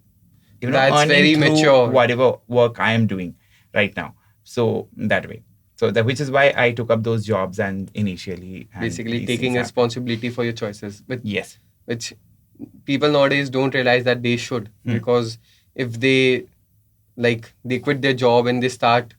Speaker 1: That's
Speaker 2: earning
Speaker 1: very
Speaker 2: through
Speaker 1: mature.
Speaker 2: whatever work I am doing right now. So that way. So that, which is why I took up those jobs and initially. And
Speaker 1: Basically
Speaker 2: these
Speaker 1: taking
Speaker 2: things happened.
Speaker 1: responsibility for your choices.
Speaker 2: Yes.
Speaker 1: Which people nowadays don't realize that they should. Because if they they quit their job and they start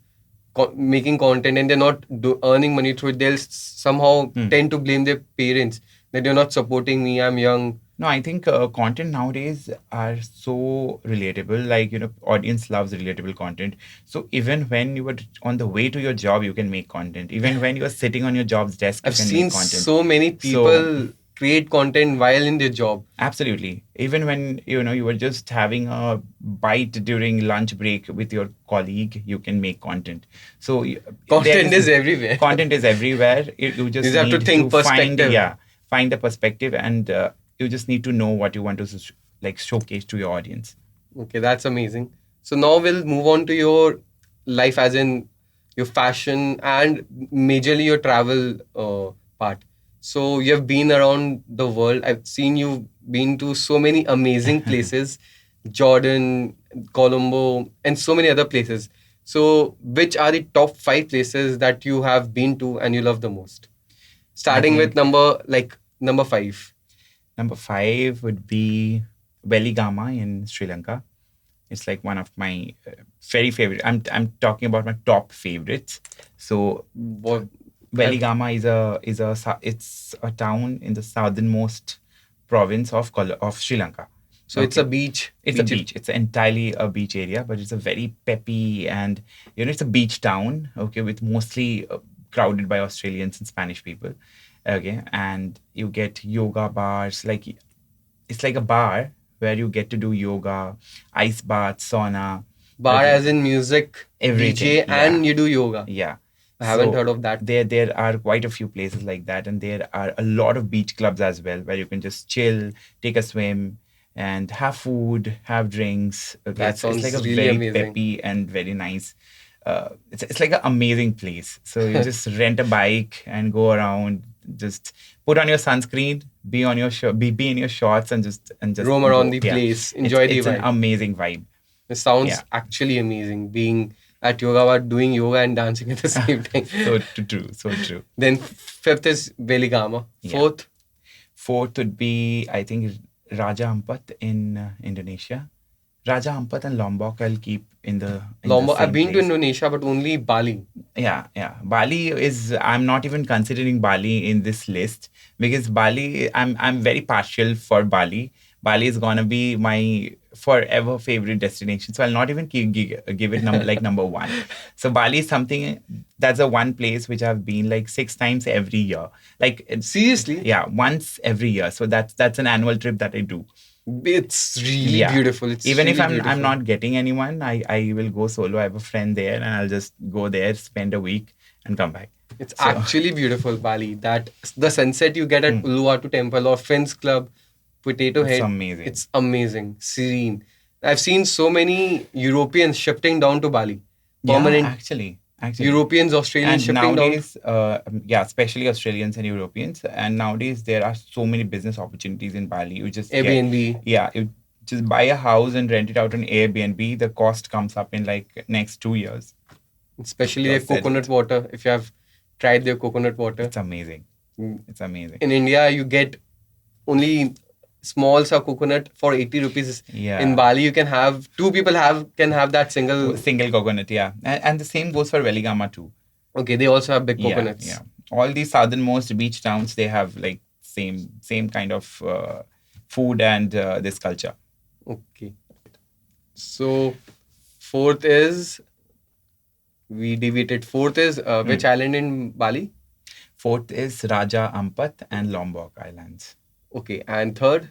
Speaker 1: making content and they're not earning money through it, they'll somehow tend to blame their parents that they're not supporting me, I'm young.
Speaker 2: No, I think content nowadays are so relatable. Like, audience loves relatable content. So even when you are on the way to your job, you can make content. Even when you are sitting on your job's desk, you
Speaker 1: I've
Speaker 2: can
Speaker 1: seen
Speaker 2: make content.
Speaker 1: so many people create content while in their job.
Speaker 2: Absolutely. Even when, you were just having a bite during lunch break with your colleague, you can make content. So
Speaker 1: Content is everywhere.
Speaker 2: Content is everywhere. You just
Speaker 1: have to
Speaker 2: need
Speaker 1: think perspective.
Speaker 2: find the perspective, and you just need to know what you want to showcase to your audience.
Speaker 1: Okay, that's amazing. So now we'll move on to your life, as in your fashion and majorly your travel part. So you have been around the world. I've seen you been to so many amazing places, Jordan, Colombo, and so many other places. So which are the top 5 places that you have been to and you love the most? Starting with number 5.
Speaker 2: Number 5 would be Veligama in Sri Lanka. It's like one of my very favorite. I'm talking about my top favorites. So Veligama it's a town in the southernmost province of Sri Lanka.
Speaker 1: So it's a beach.
Speaker 2: It's a beach. It's entirely a beach area, but it's a very peppy and it's a beach town. Okay, with mostly crowded by Australians and Spanish people. Okay, and you get yoga bars. Like it's like a bar where you get to do yoga, ice bath, sauna.
Speaker 1: Bar
Speaker 2: Okay.
Speaker 1: as in music,
Speaker 2: Everything,
Speaker 1: DJ, and
Speaker 2: yeah.
Speaker 1: you do yoga.
Speaker 2: Yeah.
Speaker 1: I haven't
Speaker 2: So
Speaker 1: heard of that.
Speaker 2: there are quite a few places like that, and there are a lot of beach clubs as well where you can just chill, take a swim, and have food, have drinks. Okay,
Speaker 1: That
Speaker 2: it's
Speaker 1: sounds
Speaker 2: like a
Speaker 1: really
Speaker 2: very
Speaker 1: amazing.
Speaker 2: peppy and very nice. It's like an amazing place. So you just rent a bike and go around, just put on your sunscreen, be on your be in your shorts, and just
Speaker 1: Roam around
Speaker 2: go.
Speaker 1: the
Speaker 2: Yeah,
Speaker 1: place, enjoy the
Speaker 2: it's an
Speaker 1: vibe.
Speaker 2: amazing vibe.
Speaker 1: It sounds
Speaker 2: Yeah.
Speaker 1: actually amazing being at yoga bar, doing yoga and dancing at the same time.
Speaker 2: So true, so true.
Speaker 1: Then fifth is Veligama.
Speaker 2: Yeah.
Speaker 1: Fourth,
Speaker 2: Fourth would be, I think, Raja Ampat in Indonesia. Raja Ampat and Lombok I'll keep in the
Speaker 1: Lombok. I've
Speaker 2: same
Speaker 1: been to
Speaker 2: place.
Speaker 1: Indonesia, but only Bali.
Speaker 2: Yeah. Bali is, I'm not even considering Bali in this list because Bali, I'm very partial for Bali. Bali is gonna be my forever favorite destination. So I'll not even give it number one. So Bali is something that's the one place which I've been like 6 times every year.
Speaker 1: Seriously?
Speaker 2: Yeah, once every year. So that's an annual trip that I do.
Speaker 1: It's really beautiful. It's
Speaker 2: even if
Speaker 1: really beautiful.
Speaker 2: I'm not getting anyone, I will go solo. I have a friend there, and I'll just go there, spend a week, and come back.
Speaker 1: It's actually beautiful, Bali. That the sunset you get at Uluwatu Temple or Finn's Club, Potato Head.
Speaker 2: It's amazing.
Speaker 1: It's amazing, serene. I've seen so many Europeans shifting down to Bali. Permanent.
Speaker 2: Yeah, actually.
Speaker 1: Europeans, Australians
Speaker 2: And
Speaker 1: shifting
Speaker 2: nowadays, especially Australians and Europeans. And nowadays, there are so many business opportunities in Bali. You just
Speaker 1: Airbnb.
Speaker 2: you just buy a house and rent it out on Airbnb. The cost comes up in like next 2 years.
Speaker 1: Especially their
Speaker 2: Just said
Speaker 1: coconut water. If you have tried their coconut water,
Speaker 2: It's amazing. It's amazing.
Speaker 1: in India you get only small sa coconut for 80 rupees.
Speaker 2: Yeah.
Speaker 1: In Bali, you can have two people can have that single.
Speaker 2: Single coconut, yeah. And the same goes for Veligama too.
Speaker 1: Okay, they also have big coconuts.
Speaker 2: Yeah. All these southernmost beach towns, they have like same kind of food and this culture.
Speaker 1: Okay. So fourth is we deviated. Fourth is which island in Bali?
Speaker 2: Fourth is Raja Ampat and Lombok Islands.
Speaker 1: Okay, and third?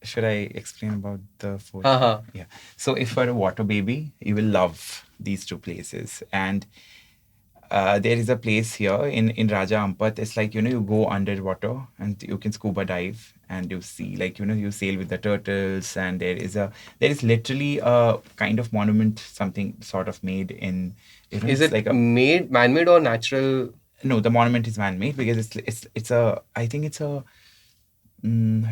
Speaker 2: Should I explain about the fourth? Yeah. So if you're a water baby, you will love these two places. And there is a place here in Raja Ampat. It's like, you go underwater and you can scuba dive and you see, like, you sail with the turtles. And there is literally a kind of monument, something sort of made in.
Speaker 1: Is it like man-made or natural?
Speaker 2: No, the monument is man-made because I think it's a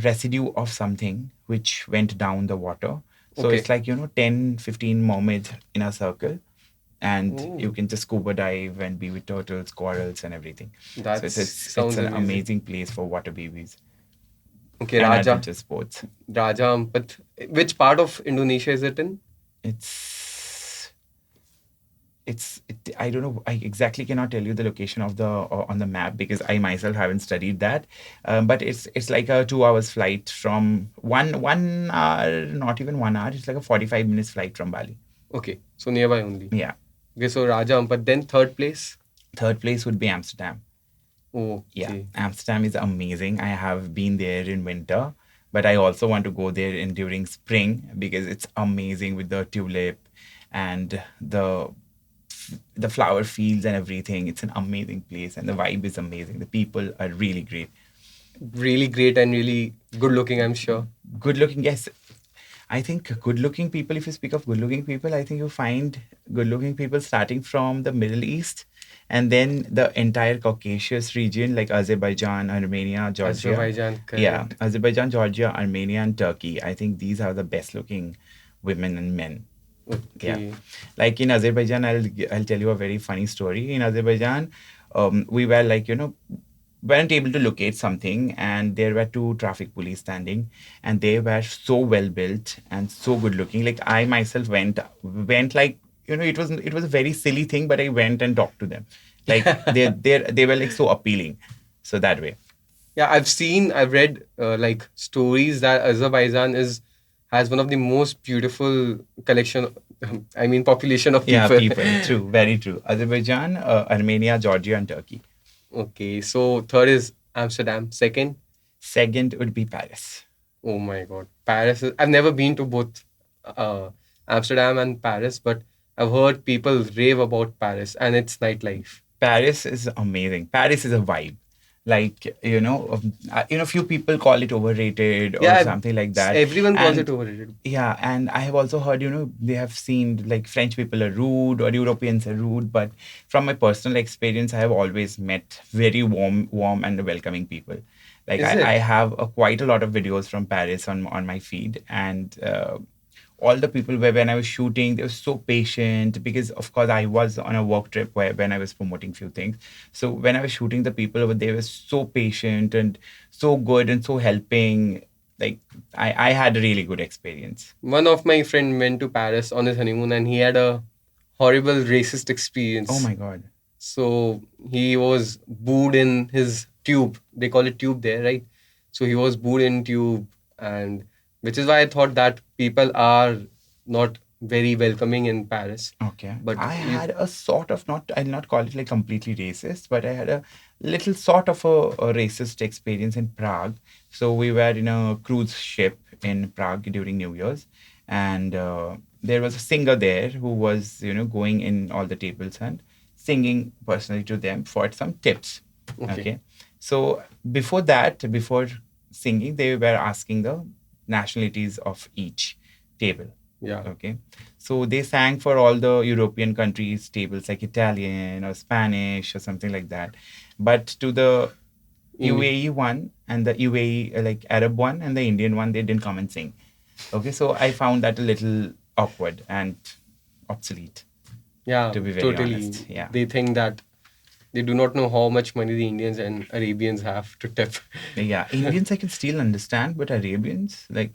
Speaker 2: residue of something which went down the water. So it's like 10-15 mermaids in a circle, and you can just scuba dive and be with turtles, corals, and everything. So it's an amazing place for water babies.
Speaker 1: Okay,
Speaker 2: and
Speaker 1: Raja.
Speaker 2: adventure sports.
Speaker 1: Raja Ampat. Which part of Indonesia is it in?
Speaker 2: I don't know. I exactly cannot tell you the location of on the map because I myself haven't studied that. But it's like a 2 hours flight from 1 hour, not even 1 hour. It's like a 45 minutes flight from Bali.
Speaker 1: Okay, so nearby only.
Speaker 2: Yeah.
Speaker 1: Okay, so Raja Ampat. Then third place?
Speaker 2: Third place would be Amsterdam.
Speaker 1: Oh,
Speaker 2: yeah. Amsterdam is amazing. I have been there in winter, but I also want to go there during spring because it's amazing with the tulip and the flower fields and everything. It's an amazing place and the vibe is amazing. The people are really great.
Speaker 1: Really great and really good looking, I'm sure.
Speaker 2: Good looking, yes. I think good looking people, if you speak of good looking people, I think you find good looking people starting from the Middle East and then the entire Caucasus region like Azerbaijan, Armenia, Georgia.
Speaker 1: Azerbaijan, correct.
Speaker 2: Yeah, Azerbaijan, Georgia, Armenia, and Turkey. I think these are the best looking women and men.
Speaker 1: Okay.
Speaker 2: Yeah. Like in Azerbaijan, I'll tell you a very funny story. In Azerbaijan, we were like, weren't able to locate something, and there were 2 traffic police standing, and they were so well built and so good looking. Like I myself went like, it was a very silly thing, but I went and talked to them. Like they were like so appealing. So that way.
Speaker 1: Yeah, I've read like stories that Azerbaijan is has one of the most beautiful collection. I mean, population of
Speaker 2: Yeah,
Speaker 1: people.
Speaker 2: people. True, very true. Azerbaijan, Armenia, Georgia, and Turkey.
Speaker 1: Okay, so third is Amsterdam. Second,
Speaker 2: Second would be Paris.
Speaker 1: oh my God, Paris. I've never been to both uh, Amsterdam and Paris, but I've heard people rave about Paris and its nightlife.
Speaker 2: Paris is amazing. Paris is a vibe. Like, few people call it overrated or
Speaker 1: Yeah,
Speaker 2: something like that.
Speaker 1: everyone calls it
Speaker 2: And
Speaker 1: overrated.
Speaker 2: yeah, and I have also heard, they have seen like French people are rude or Europeans are rude. But from my personal experience, I have always met very warm and welcoming people. Like
Speaker 1: Is
Speaker 2: I
Speaker 1: it?
Speaker 2: have quite a lot of videos from Paris on my feed, and all the people where when I was shooting, they were so patient because of course I was on a work trip where when I was promoting few things. So when I was shooting, the people over there were so patient and so good and so helping. Like I had a really good experience.
Speaker 1: One of my friend went to Paris on his honeymoon and he had a horrible racist
Speaker 2: Oh
Speaker 1: experience.
Speaker 2: my god.
Speaker 1: So he was booed in his tube. They call it tube there, right? So he was booed in tube, and which is why I thought that people are not very welcoming in Paris.
Speaker 2: Okay.
Speaker 1: But
Speaker 2: I
Speaker 1: you,
Speaker 2: had a sort of not, I'll not call it like completely racist, but I had a little sort of a racist experience in Prague. So we were in a cruise ship in Prague during New Year's, and there was a singer there who was, going in all the tables and singing personally to them for some tips.
Speaker 1: okay,
Speaker 2: Okay. So before that, before singing, they were asking the nationalities of each table.
Speaker 1: yeah,
Speaker 2: Okay. So they sang for all the European countries tables like Italian or Spanish or something like that. But to the
Speaker 1: Indian,
Speaker 2: UAE one and the UAE like Arab one and the Indian one, they didn't come and sing. Okay. So I found that a little awkward and obsolete,
Speaker 1: yeah,
Speaker 2: to be very
Speaker 1: totally.
Speaker 2: honest. Yeah.
Speaker 1: They think that they do not know how much money the Indians and Arabians have to tip.
Speaker 2: Yeah. Indians I can still understand, but Arabians, like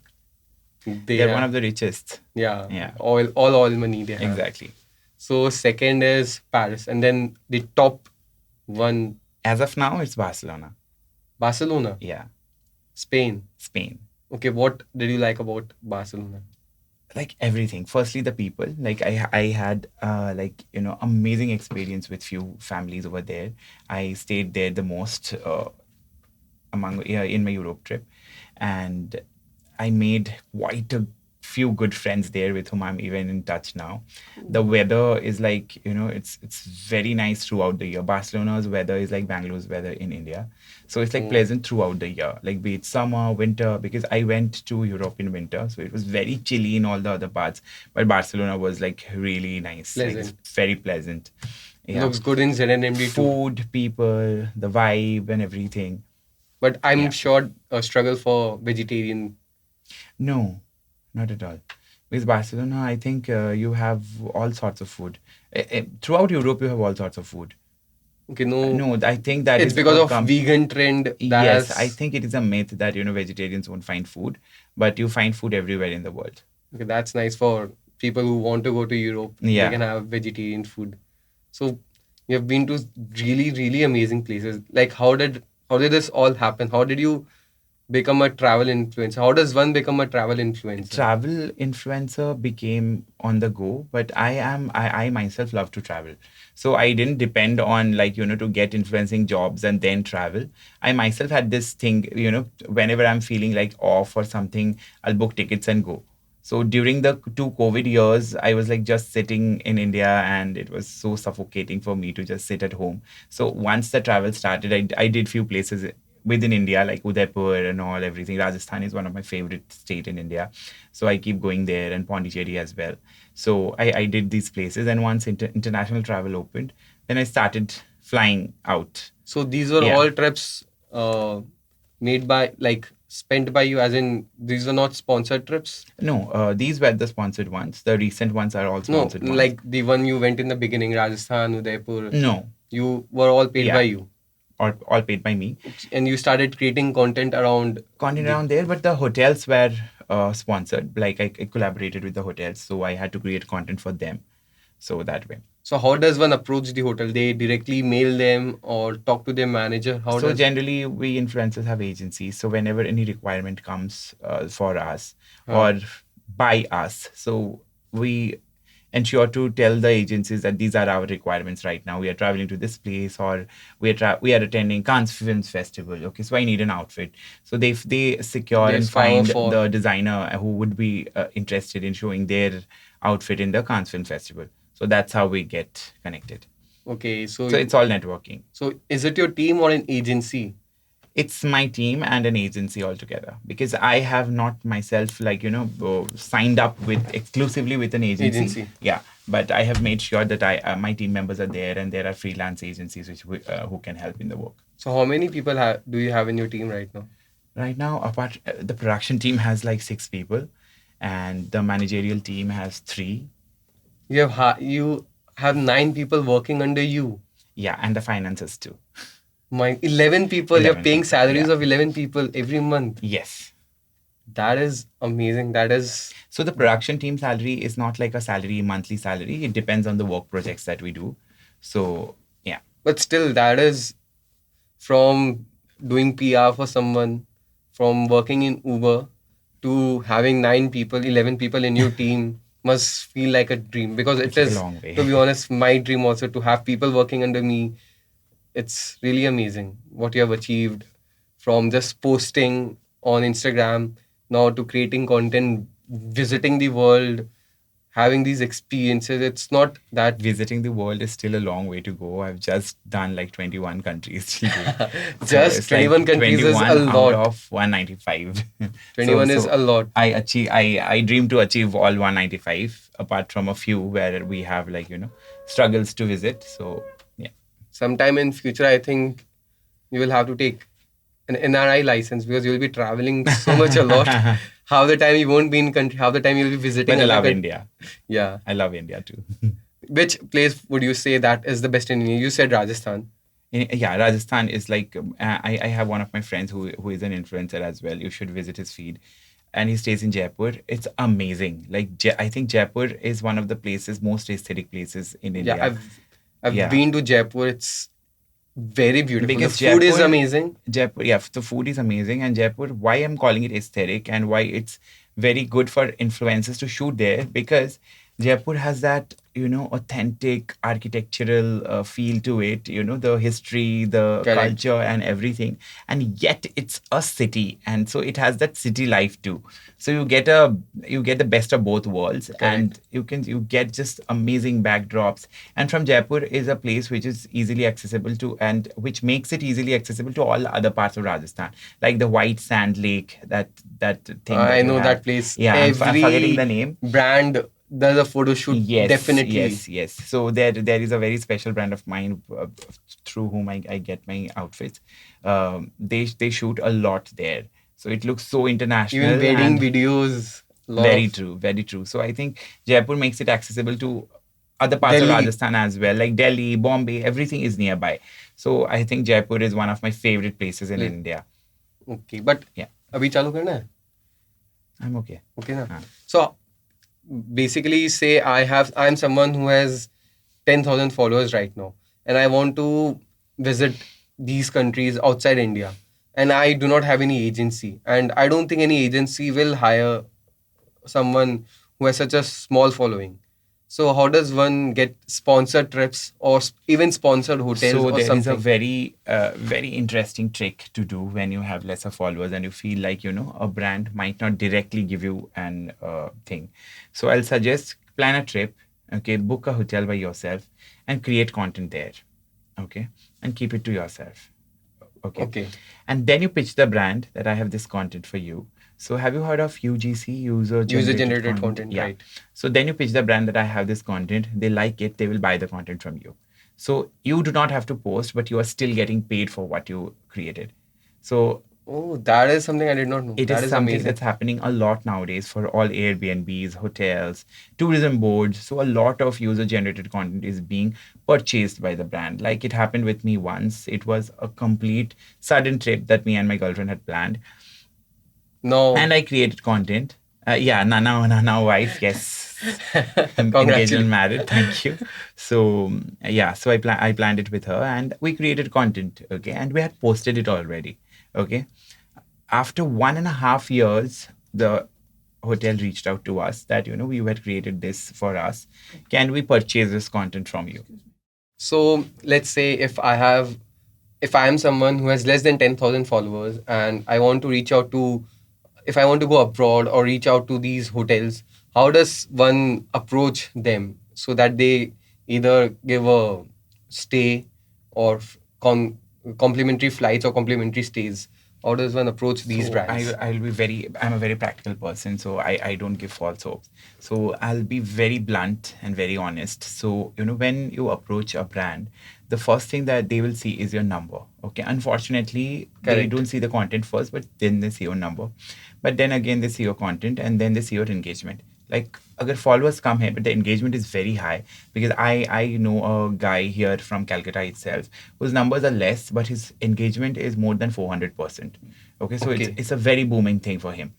Speaker 1: They
Speaker 2: they're one
Speaker 1: have,
Speaker 2: of the richest.
Speaker 1: yeah,
Speaker 2: Yeah.
Speaker 1: oil money they have.
Speaker 2: Exactly.
Speaker 1: So second is Paris, and then the top one,
Speaker 2: As of now, it's Barcelona.
Speaker 1: Barcelona,
Speaker 2: Yeah.
Speaker 1: Spain.
Speaker 2: Spain.
Speaker 1: Okay, what did you like about Barcelona?
Speaker 2: Like everything, firstly the people, like I had like amazing experience with few families over there. I stayed there the most among in my Europe trip, and I made quite a few good friends there with whom I'm even in touch now. The weather is like, it's very nice throughout the year. Barcelona's weather is like Bangalore's weather in India. So it's like
Speaker 1: Mm,
Speaker 2: pleasant throughout the year, like be it summer, winter, because I went to Europe in winter. So it was very chilly in all the other parts. But Barcelona was like really nice. Like it's
Speaker 1: pleasant.
Speaker 2: very pleasant. Yeah.
Speaker 1: Looks good in ZNMD too.
Speaker 2: Food, people, the vibe and everything.
Speaker 1: But I'm
Speaker 2: Yeah.
Speaker 1: sure a struggle for vegetarian.
Speaker 2: No, not at all. With Barcelona, I think you have all sorts of food. Throughout Europe, you have all sorts of food.
Speaker 1: Okay, no,
Speaker 2: No, I think that
Speaker 1: it's
Speaker 2: is
Speaker 1: because of vegan trend that
Speaker 2: yes, I
Speaker 1: has.
Speaker 2: think it is a myth that vegetarians won't find food, but you find food everywhere in the world.
Speaker 1: Okay, that's nice for people who want to go to Europe. They can
Speaker 2: Yeah,
Speaker 1: have vegetarian food. So you have been to really, really amazing places. Like how did this all happen? How did you become a travel influencer? How does one become a travel influencer?
Speaker 2: travel influencer became on the go, but I myself love to travel. So I didn't depend on like, to get influencing jobs and then travel. I myself had this thing, whenever I'm feeling like off or something, I'll book tickets and go. So during the two COVID years, I was like just sitting in India and it was so suffocating for me to just sit at home. So once the travel started, I did few places within India, like Udaipur and all, everything. Rajasthan is one of my favorite state in India. So I keep going there and Pondicherry as well. So I did these places. And once international travel opened, then I started flying out.
Speaker 1: So these were
Speaker 2: Yeah.
Speaker 1: all trips made by like spent by you, as in these were not sponsored trips.
Speaker 2: No, these were the sponsored ones. The recent ones are all
Speaker 1: No,
Speaker 2: sponsored ones.
Speaker 1: like the one you went in the beginning, Rajasthan, Udaipur.
Speaker 2: No.
Speaker 1: You were all paid by
Speaker 2: Yeah.
Speaker 1: you,
Speaker 2: Or all paid by me.
Speaker 1: and you started creating content around.
Speaker 2: Content
Speaker 1: The,
Speaker 2: around there, but the hotels were sponsored. Like I collaborated with the hotels, so I had to create content for them. So that way.
Speaker 1: So how does one approach the hotel? They directly mail them or talk to their manager? How
Speaker 2: So
Speaker 1: does?
Speaker 2: generally, we influencers have agencies. So whenever any requirement comes for us
Speaker 1: Huh.
Speaker 2: or by us, so we ensure to tell the agencies that these are our requirements right now. We are traveling to this place, or we are attending Cannes Films Festival. Okay, so I need an outfit. So they secure
Speaker 1: There's
Speaker 2: and
Speaker 1: power
Speaker 2: find
Speaker 1: for.
Speaker 2: the designer who would be interested in showing their outfit in the Cannes Film Festival. So that's how we get connected.
Speaker 1: Okay, so
Speaker 2: So it's all networking.
Speaker 1: so is it your team or an agency?
Speaker 2: It's my team and an agency altogether, because I have not myself, like, signed up with exclusively with an agency.
Speaker 1: Agency.
Speaker 2: Yeah, but I have made sure that I my team members are there, and there are freelance agencies who can help in the work.
Speaker 1: So how many people do you have in your team right now?
Speaker 2: Right now, apart the production team has like 6 people, and the managerial team has 3.
Speaker 1: You have 9 people working under you.
Speaker 2: Yeah, and the finances too.
Speaker 1: My 11 people. You're
Speaker 2: 11
Speaker 1: paying
Speaker 2: people,
Speaker 1: salaries
Speaker 2: yeah.
Speaker 1: of 11 people every month.
Speaker 2: Yes.
Speaker 1: That is amazing. That is.
Speaker 2: So the production team salary is not like a salary, monthly salary. It depends on the work projects that we do. So yeah.
Speaker 1: But still, that is from doing PR for someone, from working in Uber to having 9 people, 11 people in your team must feel like a dream, because
Speaker 2: It's
Speaker 1: it
Speaker 2: like a
Speaker 1: is,
Speaker 2: long way.
Speaker 1: to be honest, my dream also to have people working under me. It's really amazing what you have achieved from just posting on Instagram now to creating content, visiting the world, having these experiences. It's not that.
Speaker 2: Visiting the world is still a long way to go. I've just done like 21 countries till date. So
Speaker 1: Just
Speaker 2: it's like
Speaker 1: 21 countries is a
Speaker 2: 21 out
Speaker 1: lot.
Speaker 2: of 195.
Speaker 1: 21 is a lot.
Speaker 2: I dream to achieve all 195, apart from a few where we have, like, struggles to visit. So yeah.
Speaker 1: Sometime in future, I think you will have to take an NRI license, because you will be traveling so much a lot. Half the time you won't be in country, half the time you'll be visiting
Speaker 2: But I
Speaker 1: other
Speaker 2: love
Speaker 1: country.
Speaker 2: India.
Speaker 1: Yeah.
Speaker 2: I love India too.
Speaker 1: Which place would you say that is the best in India? You said Rajasthan.
Speaker 2: Yeah, Rajasthan is like, I have one of my friends who is an influencer as well. You should visit his feed, and he stays in Jaipur. It's amazing. Like, I think Jaipur is one of the places, most aesthetic places in
Speaker 1: Yeah,
Speaker 2: India.
Speaker 1: I've
Speaker 2: Yeah.
Speaker 1: been to Jaipur. It's very beautiful.
Speaker 2: Because
Speaker 1: The food is
Speaker 2: Jaipur-
Speaker 1: amazing.
Speaker 2: Jaipur, yeah, the food is amazing, and Jaipur, why I'm calling it aesthetic and why it's very good for influencers to shoot there, because Jaipur has that, authentic architectural feel to it, the history, the
Speaker 1: Correct.
Speaker 2: culture, and everything. And yet it's a city, and so it has that city life too. So you get the best of both worlds, and you get just amazing backdrops. And from Jaipur is a place which is easily accessible to, and which makes it easily accessible to all other parts of Rajasthan, like the White Sand Lake, that thing.
Speaker 1: I
Speaker 2: that you
Speaker 1: know
Speaker 2: have.
Speaker 1: that place.
Speaker 2: Yeah, I'm
Speaker 1: Every
Speaker 2: forgetting the name.
Speaker 1: brand does a photo shoot.
Speaker 2: Yes,
Speaker 1: Definitely.
Speaker 2: yes. So there is a very special brand of mine through whom I get my outfits. They shoot a lot there, so it looks so international.
Speaker 1: Even wedding
Speaker 2: and
Speaker 1: videos.
Speaker 2: Very true, very true. So I think Jaipur makes it accessible to other parts of
Speaker 1: Delhi.
Speaker 2: Rajasthan as well, like Delhi, Bombay. Everything is nearby. So I think Jaipur is one of my favorite places in India.
Speaker 1: Okay, but
Speaker 2: Yeah.
Speaker 1: अभी चालू करना है?
Speaker 2: I'm okay.
Speaker 1: Okay na?
Speaker 2: हाँ.
Speaker 1: So basically, say I'm someone who has 10,000 followers right now, and I want to visit these countries outside India, and I do not have any agency, and I don't think any agency will hire someone who has such a small following. So how does one get sponsored trips or even sponsored hotels
Speaker 2: So
Speaker 1: or
Speaker 2: there is
Speaker 1: something?
Speaker 2: a very interesting trick to do when you have lesser followers and you feel like, a brand might not directly give you an thing. So I'll suggest, plan a trip, okay, book a hotel by yourself and create content there, okay, and keep it to yourself. Okay. And then you pitch the brand that I have this content for you. So have you heard of UGC, user
Speaker 1: User-generated content,
Speaker 2: Yeah.
Speaker 1: right.
Speaker 2: So then you pitch the brand that I have this content. They like it. They will buy the content from you. So you do not have to post, but you are still getting paid for what you created. So
Speaker 1: Oh, that is something I did not know.
Speaker 2: it
Speaker 1: That
Speaker 2: is
Speaker 1: is
Speaker 2: something
Speaker 1: amazing.
Speaker 2: that's happening a lot nowadays for all Airbnbs, hotels, tourism boards. So a lot of user-generated content is being purchased by the brand. Like it happened with me once. It was a complete sudden trip that me and my girlfriend had planned.
Speaker 1: No.
Speaker 2: And I created content Yeah, now wife, yes. Engagement
Speaker 1: Congratulations.
Speaker 2: married, thank you. So yeah, so I planned it with her and we created content, okay, and we had posted it already, okay. After 1.5 years, the hotel reached out to us that we had created this for us. Can we purchase this content from you?
Speaker 1: So let's say if I am someone who has less than 10,000 followers and I want to reach out to, if I want to go abroad or reach out to these hotels, how does one approach them so that they either give a stay or complimentary flights or complimentary stays? How does one approach these
Speaker 2: So
Speaker 1: brands?
Speaker 2: I'm a very practical person, so I don't give false hopes. So I'll be very blunt and very honest. So, when you approach a brand, the first thing that they will see is your number. Okay. Unfortunately, they
Speaker 1: Correct.
Speaker 2: don't see the content first, but then they see your number. But then again, they see your content and then they see your engagement. Like, agar followers come here, but the engagement is very high because I know a guy here from Calcutta itself whose numbers are less, but his engagement is more than 400%. Okay, so it's
Speaker 1: Okay.
Speaker 2: it's a very booming thing for him.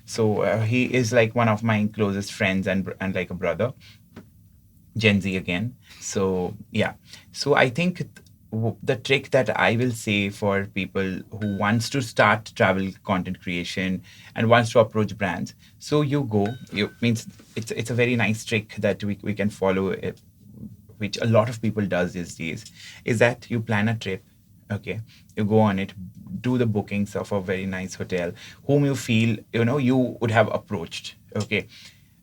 Speaker 2: So he is like one of my closest friends and like a brother. Gen Z again. So yeah. So I think the trick that I will say for people who wants to start travel content creation and wants to approach brands. So you means it's a very nice trick that we can follow it, which a lot of people does these days, is that you plan a trip. Okay, you go on it, do the bookings of a very nice hotel whom you feel you would have approached. Okay,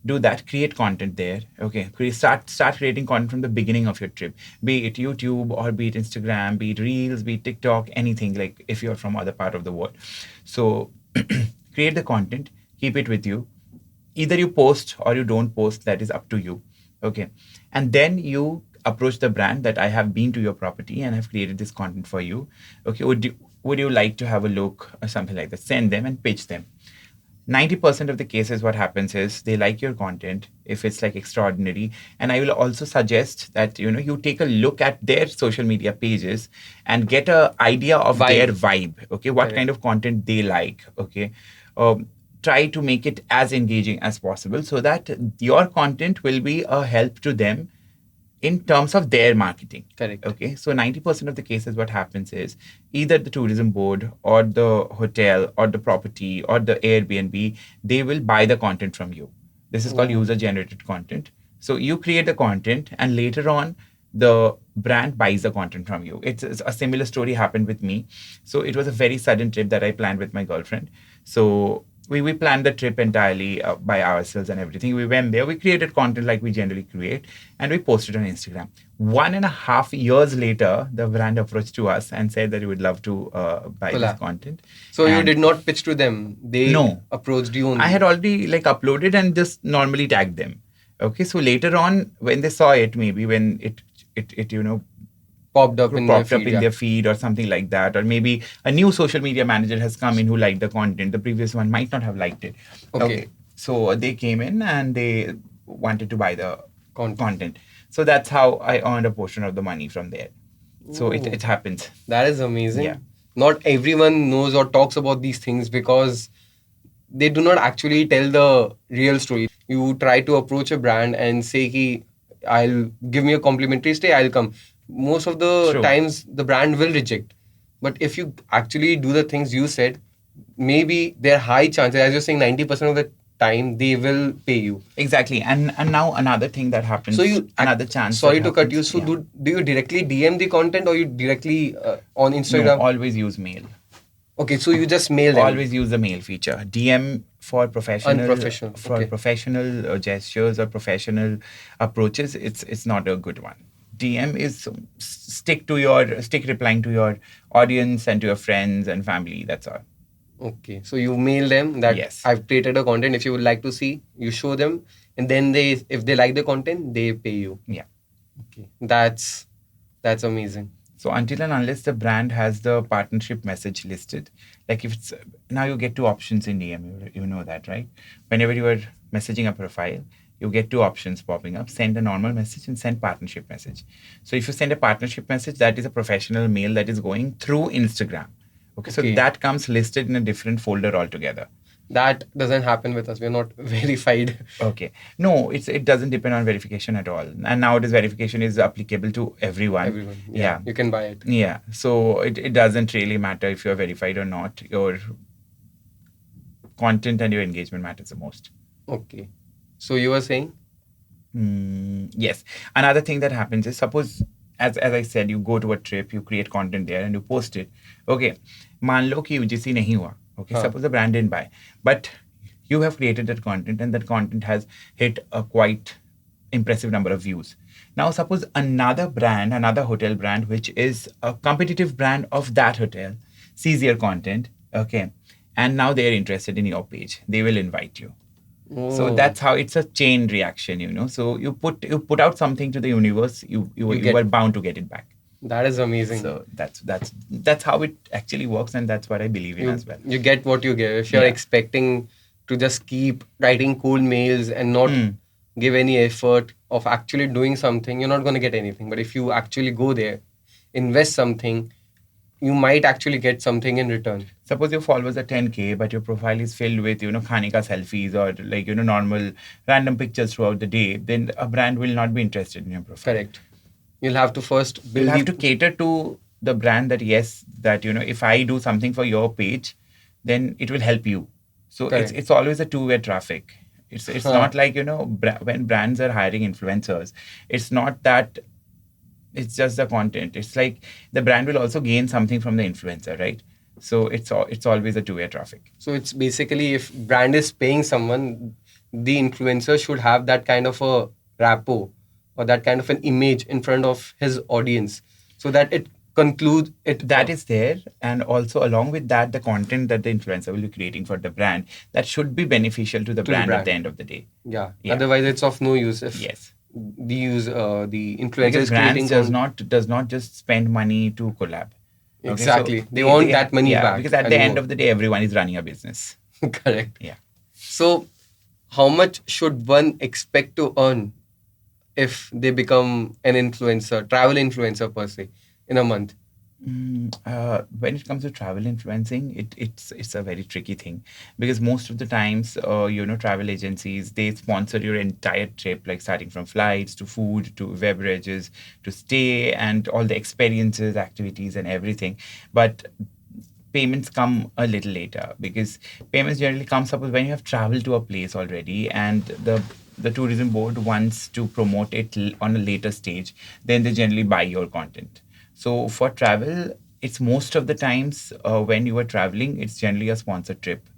Speaker 2: do that, create content there. Okay, start creating content from the beginning of your trip, be it YouTube or be it Instagram, be it Reels, be it TikTok, anything, like if you're from other part of the world. So create the content, keep it with you. Either you post or you don't post, that is up to you. Okay, and then you approach the brand that I have been to your property and have created this content for you. Okay, would you like to have a look or something like that? Send them and pitch them. 90% of the cases what happens is they like your content if it's like extraordinary, and I will also suggest that you take a look at their social media pages and get a idea of their
Speaker 1: Vibe.
Speaker 2: vibe. Okay, what kind
Speaker 1: Correct.
Speaker 2: of content they like. Okay, try to make it as engaging as possible so that your content will be a help to them in terms of their marketing.
Speaker 1: Correct.
Speaker 2: Okay, so 90% of the cases, what happens is either the tourism board or the hotel or the property or the Airbnb, they will buy the content from you. This is called
Speaker 1: Oh.
Speaker 2: user generated content. So you create the content and later on, the brand buys the content from you. It's a similar story happened with me. So it was a very sudden trip that I planned with my girlfriend. So we planned the trip entirely by ourselves and everything. We went there, we created content like we generally create, and we posted on Instagram. 1.5 years later, the brand approached to us and said that we would love to buy this
Speaker 1: Collab.
Speaker 2: content.
Speaker 1: So you
Speaker 2: And
Speaker 1: did not pitch to them. They
Speaker 2: no,
Speaker 1: approached you only.
Speaker 2: I had already like uploaded and just normally tagged them. Okay, so later on, when they saw it, maybe when it
Speaker 1: popped up in their
Speaker 2: popped up
Speaker 1: feed.
Speaker 2: in
Speaker 1: Yeah.
Speaker 2: their feed or something like that, or maybe a new social media manager has come in who liked the content. The previous one might not have liked it.
Speaker 1: Okay.
Speaker 2: So they came in and they wanted to buy the
Speaker 1: Content.
Speaker 2: content. So that's how I earned a portion of the money from there. So
Speaker 1: Ooh.
Speaker 2: it happens.
Speaker 1: That is amazing.
Speaker 2: Yeah.
Speaker 1: Not everyone knows or talks about these things because they do not actually tell the real story. You try to approach a brand and say, ki, I'll give me a complimentary stay, I'll come. Most of the
Speaker 2: True.
Speaker 1: times, the brand will reject. But if you actually do the things you said, maybe there are high chances, as you're saying, 90% of the time, they will pay you.
Speaker 2: Exactly. And now another thing that happens.
Speaker 1: So you
Speaker 2: another chance.
Speaker 1: Sorry
Speaker 2: that
Speaker 1: to cut you.
Speaker 2: happens,
Speaker 1: So
Speaker 2: yeah.
Speaker 1: do you directly DM the content or you directly on
Speaker 2: No,
Speaker 1: Instagram?
Speaker 2: always use mail.
Speaker 1: Okay, so you just mail them.
Speaker 2: Always use the mail feature. DM for professional,
Speaker 1: Unprofessional, okay.
Speaker 2: professional gestures or professional approaches. It's not a good one. DM is stick replying to your audience and to your friends and family. That's all.
Speaker 1: Okay, so you mail them that
Speaker 2: Yes.
Speaker 1: I've created a content. If you would like to see, you show them, and then if they like the content, they pay you.
Speaker 2: Yeah.
Speaker 1: Okay, that's amazing.
Speaker 2: So until and unless the brand has the partnership message listed, like if it's now you get two options in DM, you know that, right? Whenever you are messaging a profile, you get two options popping up: send a normal message and send partnership message. So if you send a partnership message, that is a professional mail that is going through Instagram. Okay, so
Speaker 1: Okay.
Speaker 2: that comes listed in a different folder altogether.
Speaker 1: That doesn't happen with us. We're not verified.
Speaker 2: Okay. No, it doesn't depend on verification at all. And nowadays verification is applicable to everyone.
Speaker 1: Everyone, yeah,
Speaker 2: Yeah.
Speaker 1: you can buy it.
Speaker 2: Yeah. So it doesn't really matter if you're verified or not. Your content and your engagement matters the most.
Speaker 1: Okay. So you were saying?
Speaker 2: Yes. Another thing that happens is, suppose, as I said, you go to a trip, you create content there and you post it. Okay. मान लो कि UGC नहीं हुआ. Okay.
Speaker 1: हाँ.
Speaker 2: Suppose the brand didn't buy. But you have created that content and that content has hit a quite impressive number of views. Now, suppose another brand, another hotel brand, which is a competitive brand of that hotel, sees your content. Okay. And now they're interested in your page. They will invite you. So
Speaker 1: Oh,
Speaker 2: that's how it's a chain reaction, you know. So you put out something to the universe, you
Speaker 1: get-
Speaker 2: are bound to get it back.
Speaker 1: that is amazing.
Speaker 2: So that's how it actually works, and that's what I believe in as well.
Speaker 1: You get what you give. If you're
Speaker 2: Yeah.
Speaker 1: expecting to just keep writing cool mails and not give any effort of actually doing something, you're not going to get anything. But if you actually go there, invest something, you might actually get something in return.
Speaker 2: Suppose your followers are 10K, but your profile is filled with, you know, khane ka selfies or like, you know, normal random pictures throughout the day, then a brand will not be interested in your profile.
Speaker 1: Correct. You'll have to first build.
Speaker 2: You'll have to cater to the brand that, yes, that, you know, if I do something for your page, then it will help you. So
Speaker 1: Correct.
Speaker 2: it's always a two-way traffic. It's not like, you know, when brands are hiring influencers, it's not that it's just the content. It's like the brand will also gain something from the influencer, right? So it's always a two-way traffic.
Speaker 1: So it's basically, if brand is paying someone, the influencer should have that kind of a rapport or that kind of an image in front of his audience, so that it concludes it.
Speaker 2: That is there, and also along with that, the content that the influencer will be creating for the brand, that should be beneficial to the brand at
Speaker 1: brand.
Speaker 2: the end of the day.
Speaker 1: Yeah.
Speaker 2: Yeah.
Speaker 1: Otherwise, it's of no use if
Speaker 2: Yes.
Speaker 1: the influencer
Speaker 2: Because
Speaker 1: is
Speaker 2: brands
Speaker 1: creating
Speaker 2: does not just spend money to collab. Okay,
Speaker 1: Exactly.
Speaker 2: so
Speaker 1: They want that money
Speaker 2: yeah,
Speaker 1: back
Speaker 2: because at
Speaker 1: and
Speaker 2: the end
Speaker 1: more.
Speaker 2: of the day, everyone is running a business.
Speaker 1: Correct.
Speaker 2: Yeah.
Speaker 1: So, how much should one expect to earn if they become an influencer, travel influencer per se, in a month?
Speaker 2: When it comes to travel influencing, it's a very tricky thing, because most of the times, you know, travel agencies, they sponsor your entire trip, like starting from flights to food to beverages to stay and all the experiences, activities, and everything. But payments come a little later, because payments generally come, suppose, when you have traveled to a place already and the tourism board wants to promote it on a later stage, then they generally buy your content. So for travel, it's most of the times, when you are traveling, it's generally a sponsored trip,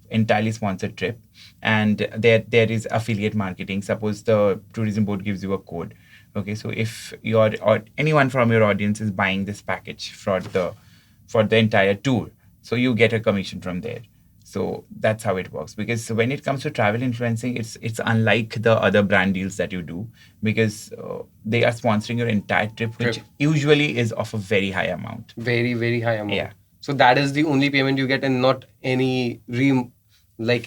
Speaker 2: entirely sponsored trip, and there is affiliate marketing. Suppose the tourism board gives you a code. Okay, so if your or anyone from your audience is buying this package for the entire tour, so you get a commission from there. So that's how it works. Because when it comes to travel influencing, it's unlike the other brand deals that you do, because they are sponsoring your entire trip, which usually is of a very high amount.
Speaker 1: Very, very high amount.
Speaker 2: Yeah.
Speaker 1: So that is the only payment you get, and not any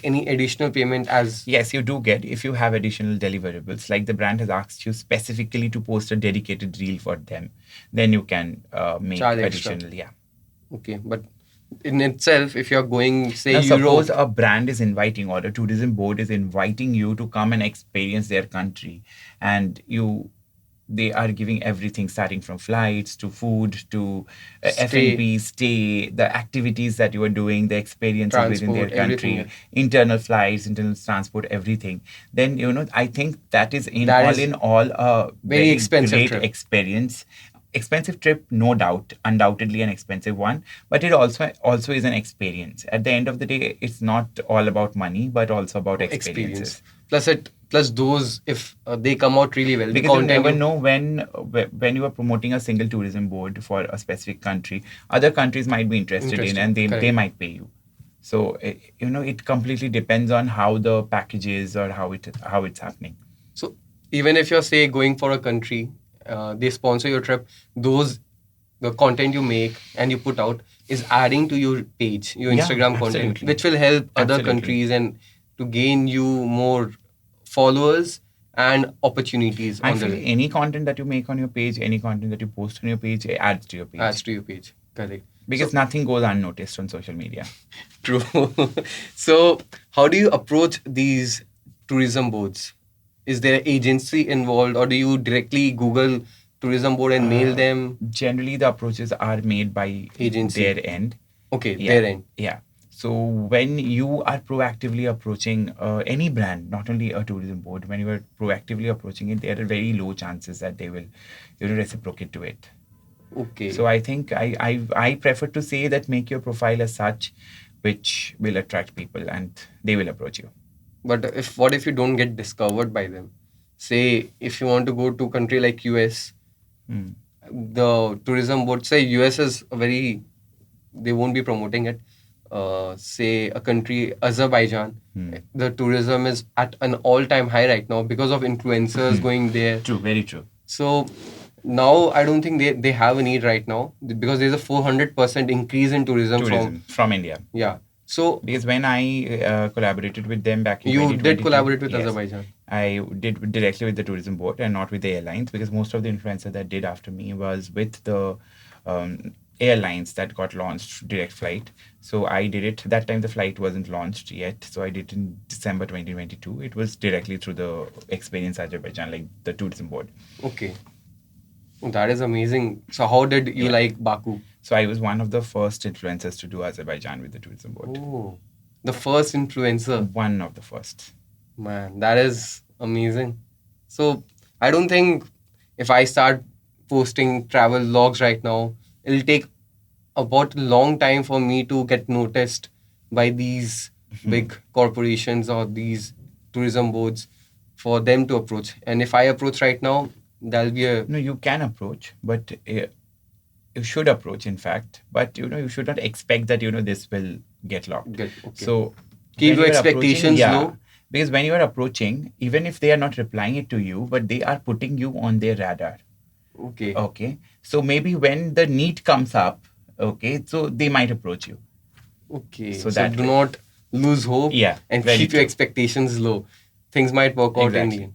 Speaker 1: any additional payment as.
Speaker 2: Yes, you do get if you have additional deliverables. Like the brand has asked you specifically to post a dedicated reel for them, then you can make
Speaker 1: Charge extra.
Speaker 2: additional. Yeah.
Speaker 1: Okay, but in itself, if you're going, say,
Speaker 2: Now,
Speaker 1: Europe,
Speaker 2: suppose a brand is inviting, or a tourism board is inviting you to come and experience their country, and they are giving everything, starting from flights to food to F&B, stay, the activities that you are doing, the experiences within their
Speaker 1: Transport,
Speaker 2: country,
Speaker 1: everything.
Speaker 2: internal flights, internal transport, everything. Then, you know, I think that is
Speaker 1: That is
Speaker 2: in all a
Speaker 1: very expensive
Speaker 2: great
Speaker 1: trip.
Speaker 2: experience. Expensive trip, no doubt, undoubtedly an expensive one, but it also is an experience. At the end of the day, it's not all about money, but also about experiences.
Speaker 1: Plus those, if they come out really well, the
Speaker 2: Because you
Speaker 1: content
Speaker 2: never know when you are promoting a single tourism board for a specific country, other countries might be interested in, and they
Speaker 1: Correct.
Speaker 2: might pay you. So you know, it completely depends on how the package is or how it's happening.
Speaker 1: So even if you're, say, going for a country, they sponsor your trip, the content you make and you put out is adding to your page, your
Speaker 2: Yeah,
Speaker 1: Instagram content,
Speaker 2: absolutely.
Speaker 1: which will help other
Speaker 2: Absolutely.
Speaker 1: countries and to gain you more followers and opportunities on the
Speaker 2: Actually, any content that you make on your page, any content that you post on your page, adds to your page.
Speaker 1: adds to your page. Correct.
Speaker 2: because
Speaker 1: So,
Speaker 2: nothing goes unnoticed on social media.
Speaker 1: true. So, how do you approach these tourism boards? Is there agency involved, or do you directly Google tourism board and mail them?
Speaker 2: Generally, the approaches are made by
Speaker 1: Agency.
Speaker 2: their end.
Speaker 1: Okay,
Speaker 2: Yeah,
Speaker 1: their end.
Speaker 2: yeah. So when you are proactively approaching any brand, not only a tourism board, when you are proactively approaching it, there are very low chances that they will, reciprocate to it.
Speaker 1: Okay.
Speaker 2: So I think I prefer to say that make your profile as such, which will attract people and they will approach you.
Speaker 1: But if what if you don't get discovered by them? Say if you want to go to country like US,
Speaker 2: Hmm.
Speaker 1: the tourism board say US is a very they won't be promoting it. Say a country Azerbaijan, the tourism is at an all-time high right now because of influencers going there.
Speaker 2: True, very true.
Speaker 1: So now I don't think they have a need right now because there's a 400% increase in tourism
Speaker 2: Tourism from India.
Speaker 1: yeah. So
Speaker 2: Because when I collaborated with them back in
Speaker 1: you
Speaker 2: 2022,
Speaker 1: did collaborate with
Speaker 2: yes,
Speaker 1: Azerbaijan.
Speaker 2: I did directly with the tourism board and not with the airlines, because most of the influencer that did after me was with the airlines that got launched direct flight. So I did it. That time the flight wasn't launched yet. So I did it in December 2022. It was directly through the Experience Azerbaijan, like the tourism board.
Speaker 1: Okay. That is amazing. So how did you
Speaker 2: Yeah.
Speaker 1: like Baku?
Speaker 2: So I was one of the first influencers to do Azerbaijan with the tourism board.
Speaker 1: Oh, the first influencer.
Speaker 2: One of the first.
Speaker 1: Man, that is amazing. So I don't think if I start posting travel logs right now, it'll take about a long time for me to get noticed by these big corporations or these tourism boards for them to approach. And if I approach right now, that'll be a
Speaker 2: No, you can approach, but you should approach, in fact. But you should not expect that this will get locked.
Speaker 1: okay.
Speaker 2: So
Speaker 1: Keep
Speaker 2: when
Speaker 1: your
Speaker 2: you are approaching-
Speaker 1: expectations
Speaker 2: yeah,
Speaker 1: low.
Speaker 2: because when you are approaching, even if they are not replying it to you, but they are putting you on their radar.
Speaker 1: Okay.
Speaker 2: Okay, so maybe when the need comes up, okay, so they might approach you.
Speaker 1: Okay.
Speaker 2: So
Speaker 1: So
Speaker 2: that
Speaker 1: do
Speaker 2: way.
Speaker 1: not lose hope
Speaker 2: Yeah,
Speaker 1: and
Speaker 2: very
Speaker 1: keep your
Speaker 2: true.
Speaker 1: expectations low. Things might work out in the
Speaker 2: Exactly.
Speaker 1: end.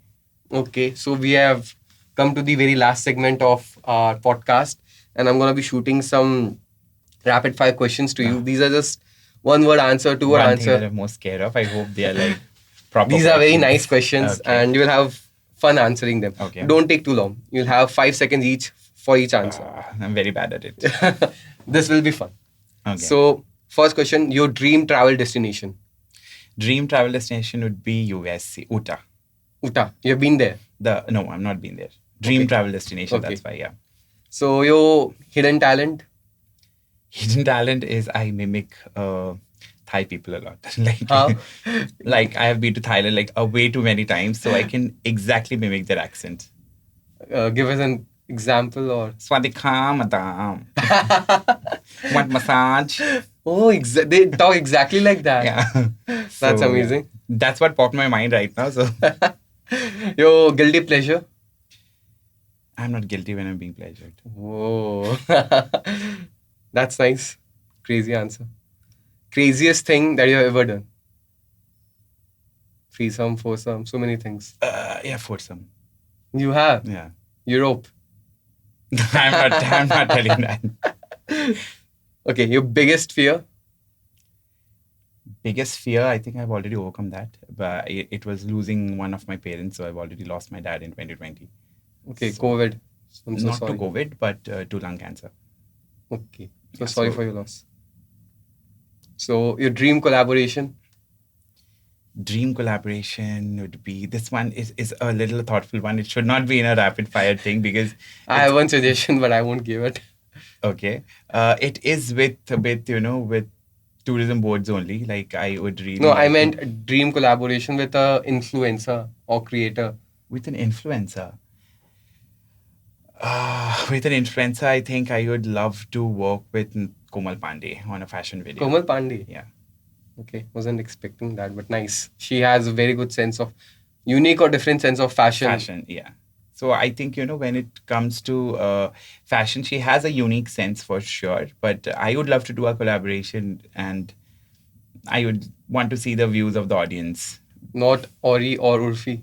Speaker 1: Okay. So we have come to the very last segment of our podcast, and I'm gonna be shooting some rapid fire questions to you. These are just one word answer, two word
Speaker 2: One thing that
Speaker 1: answer.
Speaker 2: I'm most scared of. I hope they are like proper.
Speaker 1: These are very
Speaker 2: questions.
Speaker 1: nice questions,
Speaker 2: Okay.
Speaker 1: and you will have fun answering them.
Speaker 2: Okay.
Speaker 1: Don't take too long. You'll have 5 seconds each for each answer.
Speaker 2: I'm very bad at it.
Speaker 1: This will be fun.
Speaker 2: Okay.
Speaker 1: So, first question: your dream travel destination?
Speaker 2: Dream travel destination would be USC, Utah.
Speaker 1: Utah. You've been there.
Speaker 2: No, I'm not been there. Dream
Speaker 1: Okay.
Speaker 2: travel destination.
Speaker 1: Okay.
Speaker 2: That's why, yeah.
Speaker 1: So, your hidden talent?
Speaker 2: Hidden talent is I mimic Thai people a lot. like,
Speaker 1: How?
Speaker 2: like I have been to Thailand like way too many times, so I can exactly mimic their accent.
Speaker 1: Give us an example or.
Speaker 2: Swadika, madam. Want massage?
Speaker 1: Oh, they talk exactly like that.
Speaker 2: Yeah.
Speaker 1: That's
Speaker 2: So,
Speaker 1: amazing.
Speaker 2: yeah. That's what popped my mind right now. So
Speaker 1: Your guilty pleasure?
Speaker 2: I'm not guilty when I'm being pleasured.
Speaker 1: Whoa. That's nice. Crazy answer. Craziest thing that you've ever done? Threesome, foursome, so many things.
Speaker 2: Yeah, foursome.
Speaker 1: You have?
Speaker 2: Yeah.
Speaker 1: Europe.
Speaker 2: I'm not telling that.
Speaker 1: Okay, your biggest fear?
Speaker 2: Biggest fear, I think I've already overcome that. But it was losing one of my parents. So I've already lost my dad in 2020.
Speaker 1: Okay,
Speaker 2: So-
Speaker 1: COVID. I'm so
Speaker 2: Not
Speaker 1: sorry.
Speaker 2: to COVID, but to lung cancer.
Speaker 1: Okay. So
Speaker 2: Yeah,
Speaker 1: sorry
Speaker 2: so-
Speaker 1: for your loss. So your dream collaboration?
Speaker 2: Dream collaboration would be, this one is a little thoughtful one. It should not be in a rapid fire thing because
Speaker 1: I have one suggestion, but I won't give it.
Speaker 2: okay, it is with tourism boards only. Like I would really
Speaker 1: No, I
Speaker 2: like to-
Speaker 1: meant dream collaboration with a influencer or creator.
Speaker 2: with an influencer. With an influencer, I think I would love to work with Komal Pandey on a fashion video.
Speaker 1: Komal Pandey.
Speaker 2: Yeah.
Speaker 1: Okay, wasn't expecting that, but nice. She has a very good sense of unique or different sense of fashion.
Speaker 2: Fashion, yeah. So I think, when it comes to fashion, she has a unique sense for sure. But I would love to do a collaboration and I would want to see the views of the audience.
Speaker 1: Not Ori or Urfi.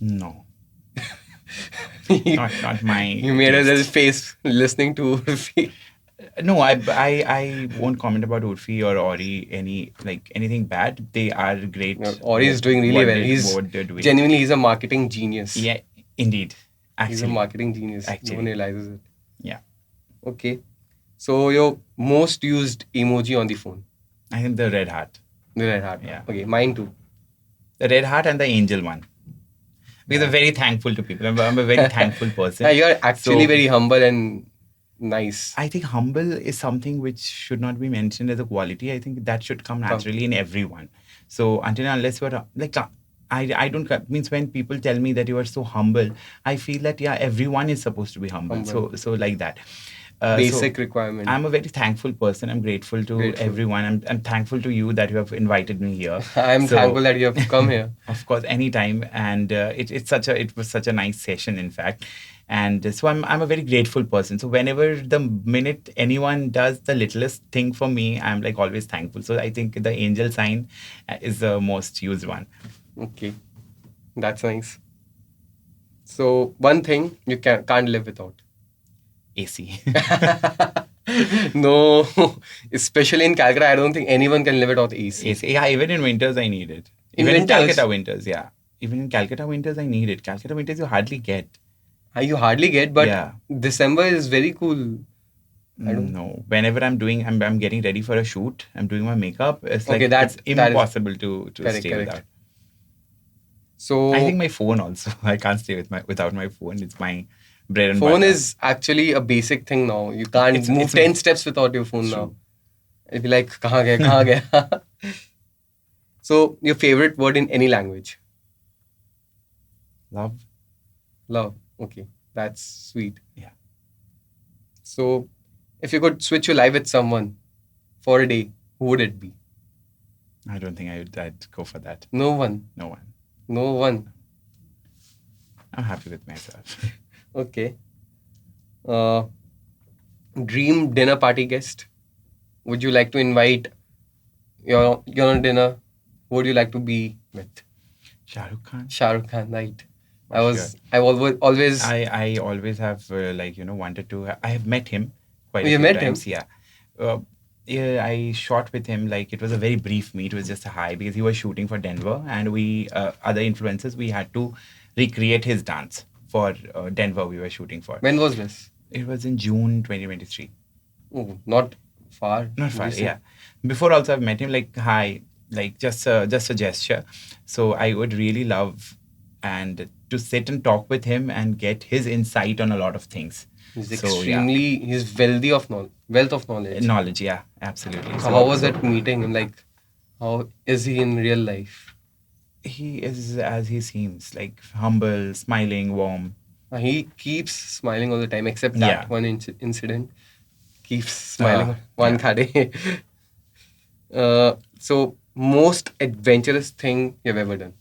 Speaker 2: No,
Speaker 1: you
Speaker 2: not my.
Speaker 1: made a
Speaker 2: taste.
Speaker 1: little face listening to Urfi.
Speaker 2: No, I won't comment about Urfi or Ori anything bad. They are great.
Speaker 1: Ori is doing really well.
Speaker 2: What they're doing.
Speaker 1: Genuinely, he's a marketing genius.
Speaker 2: Yeah, indeed.
Speaker 1: He's a
Speaker 2: Actually,
Speaker 1: marketing genius. No one
Speaker 2: actually,
Speaker 1: realizes it.
Speaker 2: yeah.
Speaker 1: Okay. So your most used emoji on the phone?
Speaker 2: I think the red heart,
Speaker 1: The red heart.
Speaker 2: Yeah.
Speaker 1: Okay, mine too.
Speaker 2: the red heart, and the angel one. Because I'm very thankful to people. I'm a very thankful person.
Speaker 1: Yeah, you're actually
Speaker 2: So-
Speaker 1: very humble and nice.
Speaker 2: I think humble is something which should not be mentioned as a quality. I think that should come naturally in everyone. So until and unless you're like, I don't means when people tell me that you are so humble, I feel that yeah, everyone is supposed to be humble.
Speaker 1: Humble.
Speaker 2: So like that.
Speaker 1: Basic requirement.
Speaker 2: I'm a very thankful person. I'm grateful to
Speaker 1: Grateful.
Speaker 2: everyone. I'm thankful to you that you have invited me here.
Speaker 1: I'm
Speaker 2: So-
Speaker 1: thankful that you have come here.
Speaker 2: Of course, anytime, and it was such a nice session, in fact, and so I'm a very grateful person. So whenever the minute anyone does the littlest thing for me, I'm like always thankful. So I think the angel sign is the most used one.
Speaker 1: Okay, that's nice. So one thing you can't live without.
Speaker 2: AC.
Speaker 1: No, especially in Calcutta, I don't think anyone can live without AC.
Speaker 2: AC. Yeah, even in winters I need it.
Speaker 1: In
Speaker 2: Even in
Speaker 1: winters?
Speaker 2: Calcutta winters, yeah. Even in Calcutta winters I need it. Calcutta winters you hardly get.
Speaker 1: You hardly get, but
Speaker 2: Yeah.
Speaker 1: December is very cool. I don't-
Speaker 2: No. Whenever I'm getting ready for a shoot, I'm doing my makeup. It's like
Speaker 1: Okay, that
Speaker 2: it's
Speaker 1: is-
Speaker 2: impossible to
Speaker 1: Correct,
Speaker 2: stay
Speaker 1: correct.
Speaker 2: without.
Speaker 1: So
Speaker 2: I think my phone also. I can't stay without my phone. It's my bread and
Speaker 1: phone
Speaker 2: butter.
Speaker 1: is actually a basic thing now. You can't
Speaker 2: It's-
Speaker 1: move
Speaker 2: it's-
Speaker 1: 10 steps without your phone
Speaker 2: It's
Speaker 1: now.
Speaker 2: true.
Speaker 1: It'll be like, kahan gaya, kahan gaya. So, your favorite word in any language?
Speaker 2: Love.
Speaker 1: Love. Okay, that's sweet.
Speaker 2: Yeah.
Speaker 1: So, if you could switch your life with someone for a day, who would it be?
Speaker 2: I don't think I'd go for that.
Speaker 1: No one.
Speaker 2: No one.
Speaker 1: No one.
Speaker 2: I'm happy with myself.
Speaker 1: Okay. Dream dinner party guest. Would you like to invite you're on dinner? Who would you like to be with?
Speaker 2: Shah Rukh Khan.
Speaker 1: Shah Rukh Khan, right?
Speaker 2: For
Speaker 1: I always
Speaker 2: I always have wanted to. I have met him quite
Speaker 1: Oh,
Speaker 2: a
Speaker 1: you
Speaker 2: few
Speaker 1: met him?
Speaker 2: times. Yeah. Yeah, I shot with him. Like it was a very brief meet. It was just a hi because he was shooting for Denver, and we other influencers we had to recreate his dance for Denver. We were shooting for.
Speaker 1: when was this?
Speaker 2: It was in June 2023.
Speaker 1: Oh, not far.
Speaker 2: Not far,
Speaker 1: recent.
Speaker 2: yeah. Before also I've met him like hi, like just a gesture. So I would really love and to sit and talk with him and get his insight on a lot of things.
Speaker 1: He's
Speaker 2: So, yeah.
Speaker 1: extremely he's wealth of knowledge.
Speaker 2: Knowledge, yeah, absolutely.
Speaker 1: So how was it meeting him? Like, how is he in real life?
Speaker 2: He is as he seems, like humble, smiling, warm.
Speaker 1: He keeps smiling all the time, except that
Speaker 2: Yeah.
Speaker 1: one incident. Keeps smiling one
Speaker 2: yeah.
Speaker 1: khade. So most adventurous thing you've ever done?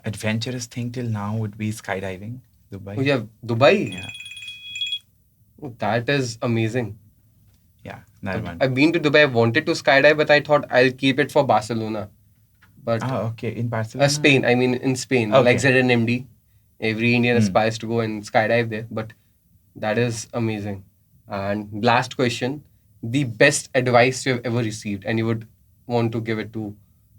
Speaker 2: Adventurous thing till now would be skydiving, Dubai.
Speaker 1: Oh yeah, Dubai.
Speaker 2: Yeah,
Speaker 1: Oh, that is amazing.
Speaker 2: yeah, that one.
Speaker 1: I've been to Dubai. I wanted to skydive, but I thought I'll keep it for Barcelona. But
Speaker 2: Okay, in Barcelona.
Speaker 1: Spain. I mean, in Spain,
Speaker 2: Okay.
Speaker 1: like ZNMD. Every Indian aspires to go and skydive there. But that is amazing. And last question: the best advice you have ever received, and you would want to give it to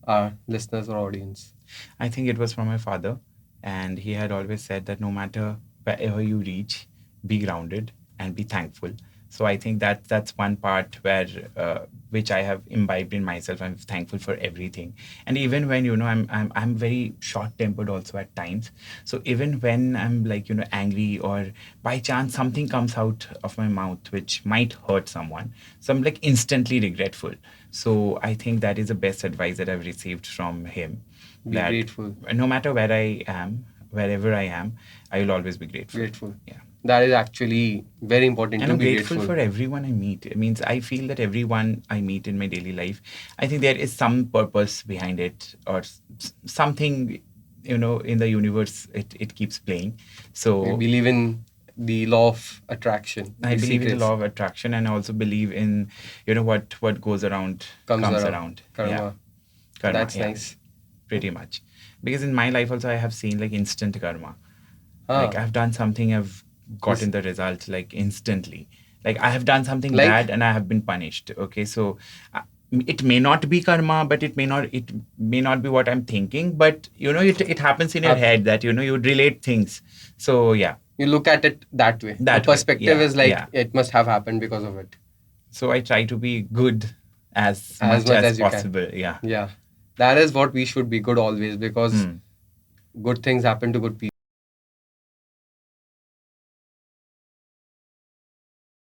Speaker 1: our listeners or audience.
Speaker 2: I think it was from my father, and he had always said that no matter wherever you reach, be grounded and be thankful. So I think that's one part where which I have imbibed in myself. I'm thankful for everything, and even when I'm very short tempered also at times. So even when I'm like angry or by chance something comes out of my mouth which might hurt someone, so I'm like instantly regretful. So I think that is the best advice that I've received from him.
Speaker 1: Be
Speaker 2: that
Speaker 1: grateful.
Speaker 2: No matter where I am, wherever I am, I will always be grateful.
Speaker 1: Grateful.
Speaker 2: Yeah.
Speaker 1: That is actually very important
Speaker 2: And
Speaker 1: to
Speaker 2: I'm
Speaker 1: be
Speaker 2: grateful
Speaker 1: grateful.
Speaker 2: for everyone I meet. It means I feel that everyone I meet in my daily life, I think there is some purpose behind it or something, in the universe, it keeps playing. So
Speaker 1: I believe in the law of attraction.
Speaker 2: I
Speaker 1: the
Speaker 2: believe in the
Speaker 1: secrets.
Speaker 2: law of attraction, and I also believe in, what goes around
Speaker 1: Comes
Speaker 2: around.
Speaker 1: Karma.
Speaker 2: Yeah. Karma,
Speaker 1: That's
Speaker 2: yeah.
Speaker 1: nice.
Speaker 2: Pretty much. Because in my life also I have seen like instant karma.
Speaker 1: Ah.
Speaker 2: Like I've done something, I've gotten the result like instantly. Like I have done something
Speaker 1: Like-
Speaker 2: bad and I have been punished. Okay, so it may not be karma, but it may not be what I'm thinking. But it happens in your head that you would relate things. So yeah,
Speaker 1: You look at it that way.
Speaker 2: That
Speaker 1: the
Speaker 2: way,
Speaker 1: perspective
Speaker 2: yeah,
Speaker 1: is like
Speaker 2: yeah.
Speaker 1: it must have happened because of it.
Speaker 2: so I try to be good as
Speaker 1: As
Speaker 2: much
Speaker 1: much
Speaker 2: as
Speaker 1: as you can.
Speaker 2: possible. Yeah.
Speaker 1: Yeah. That is what we should be, good always, because
Speaker 2: Hmm.
Speaker 1: good things happen to good people.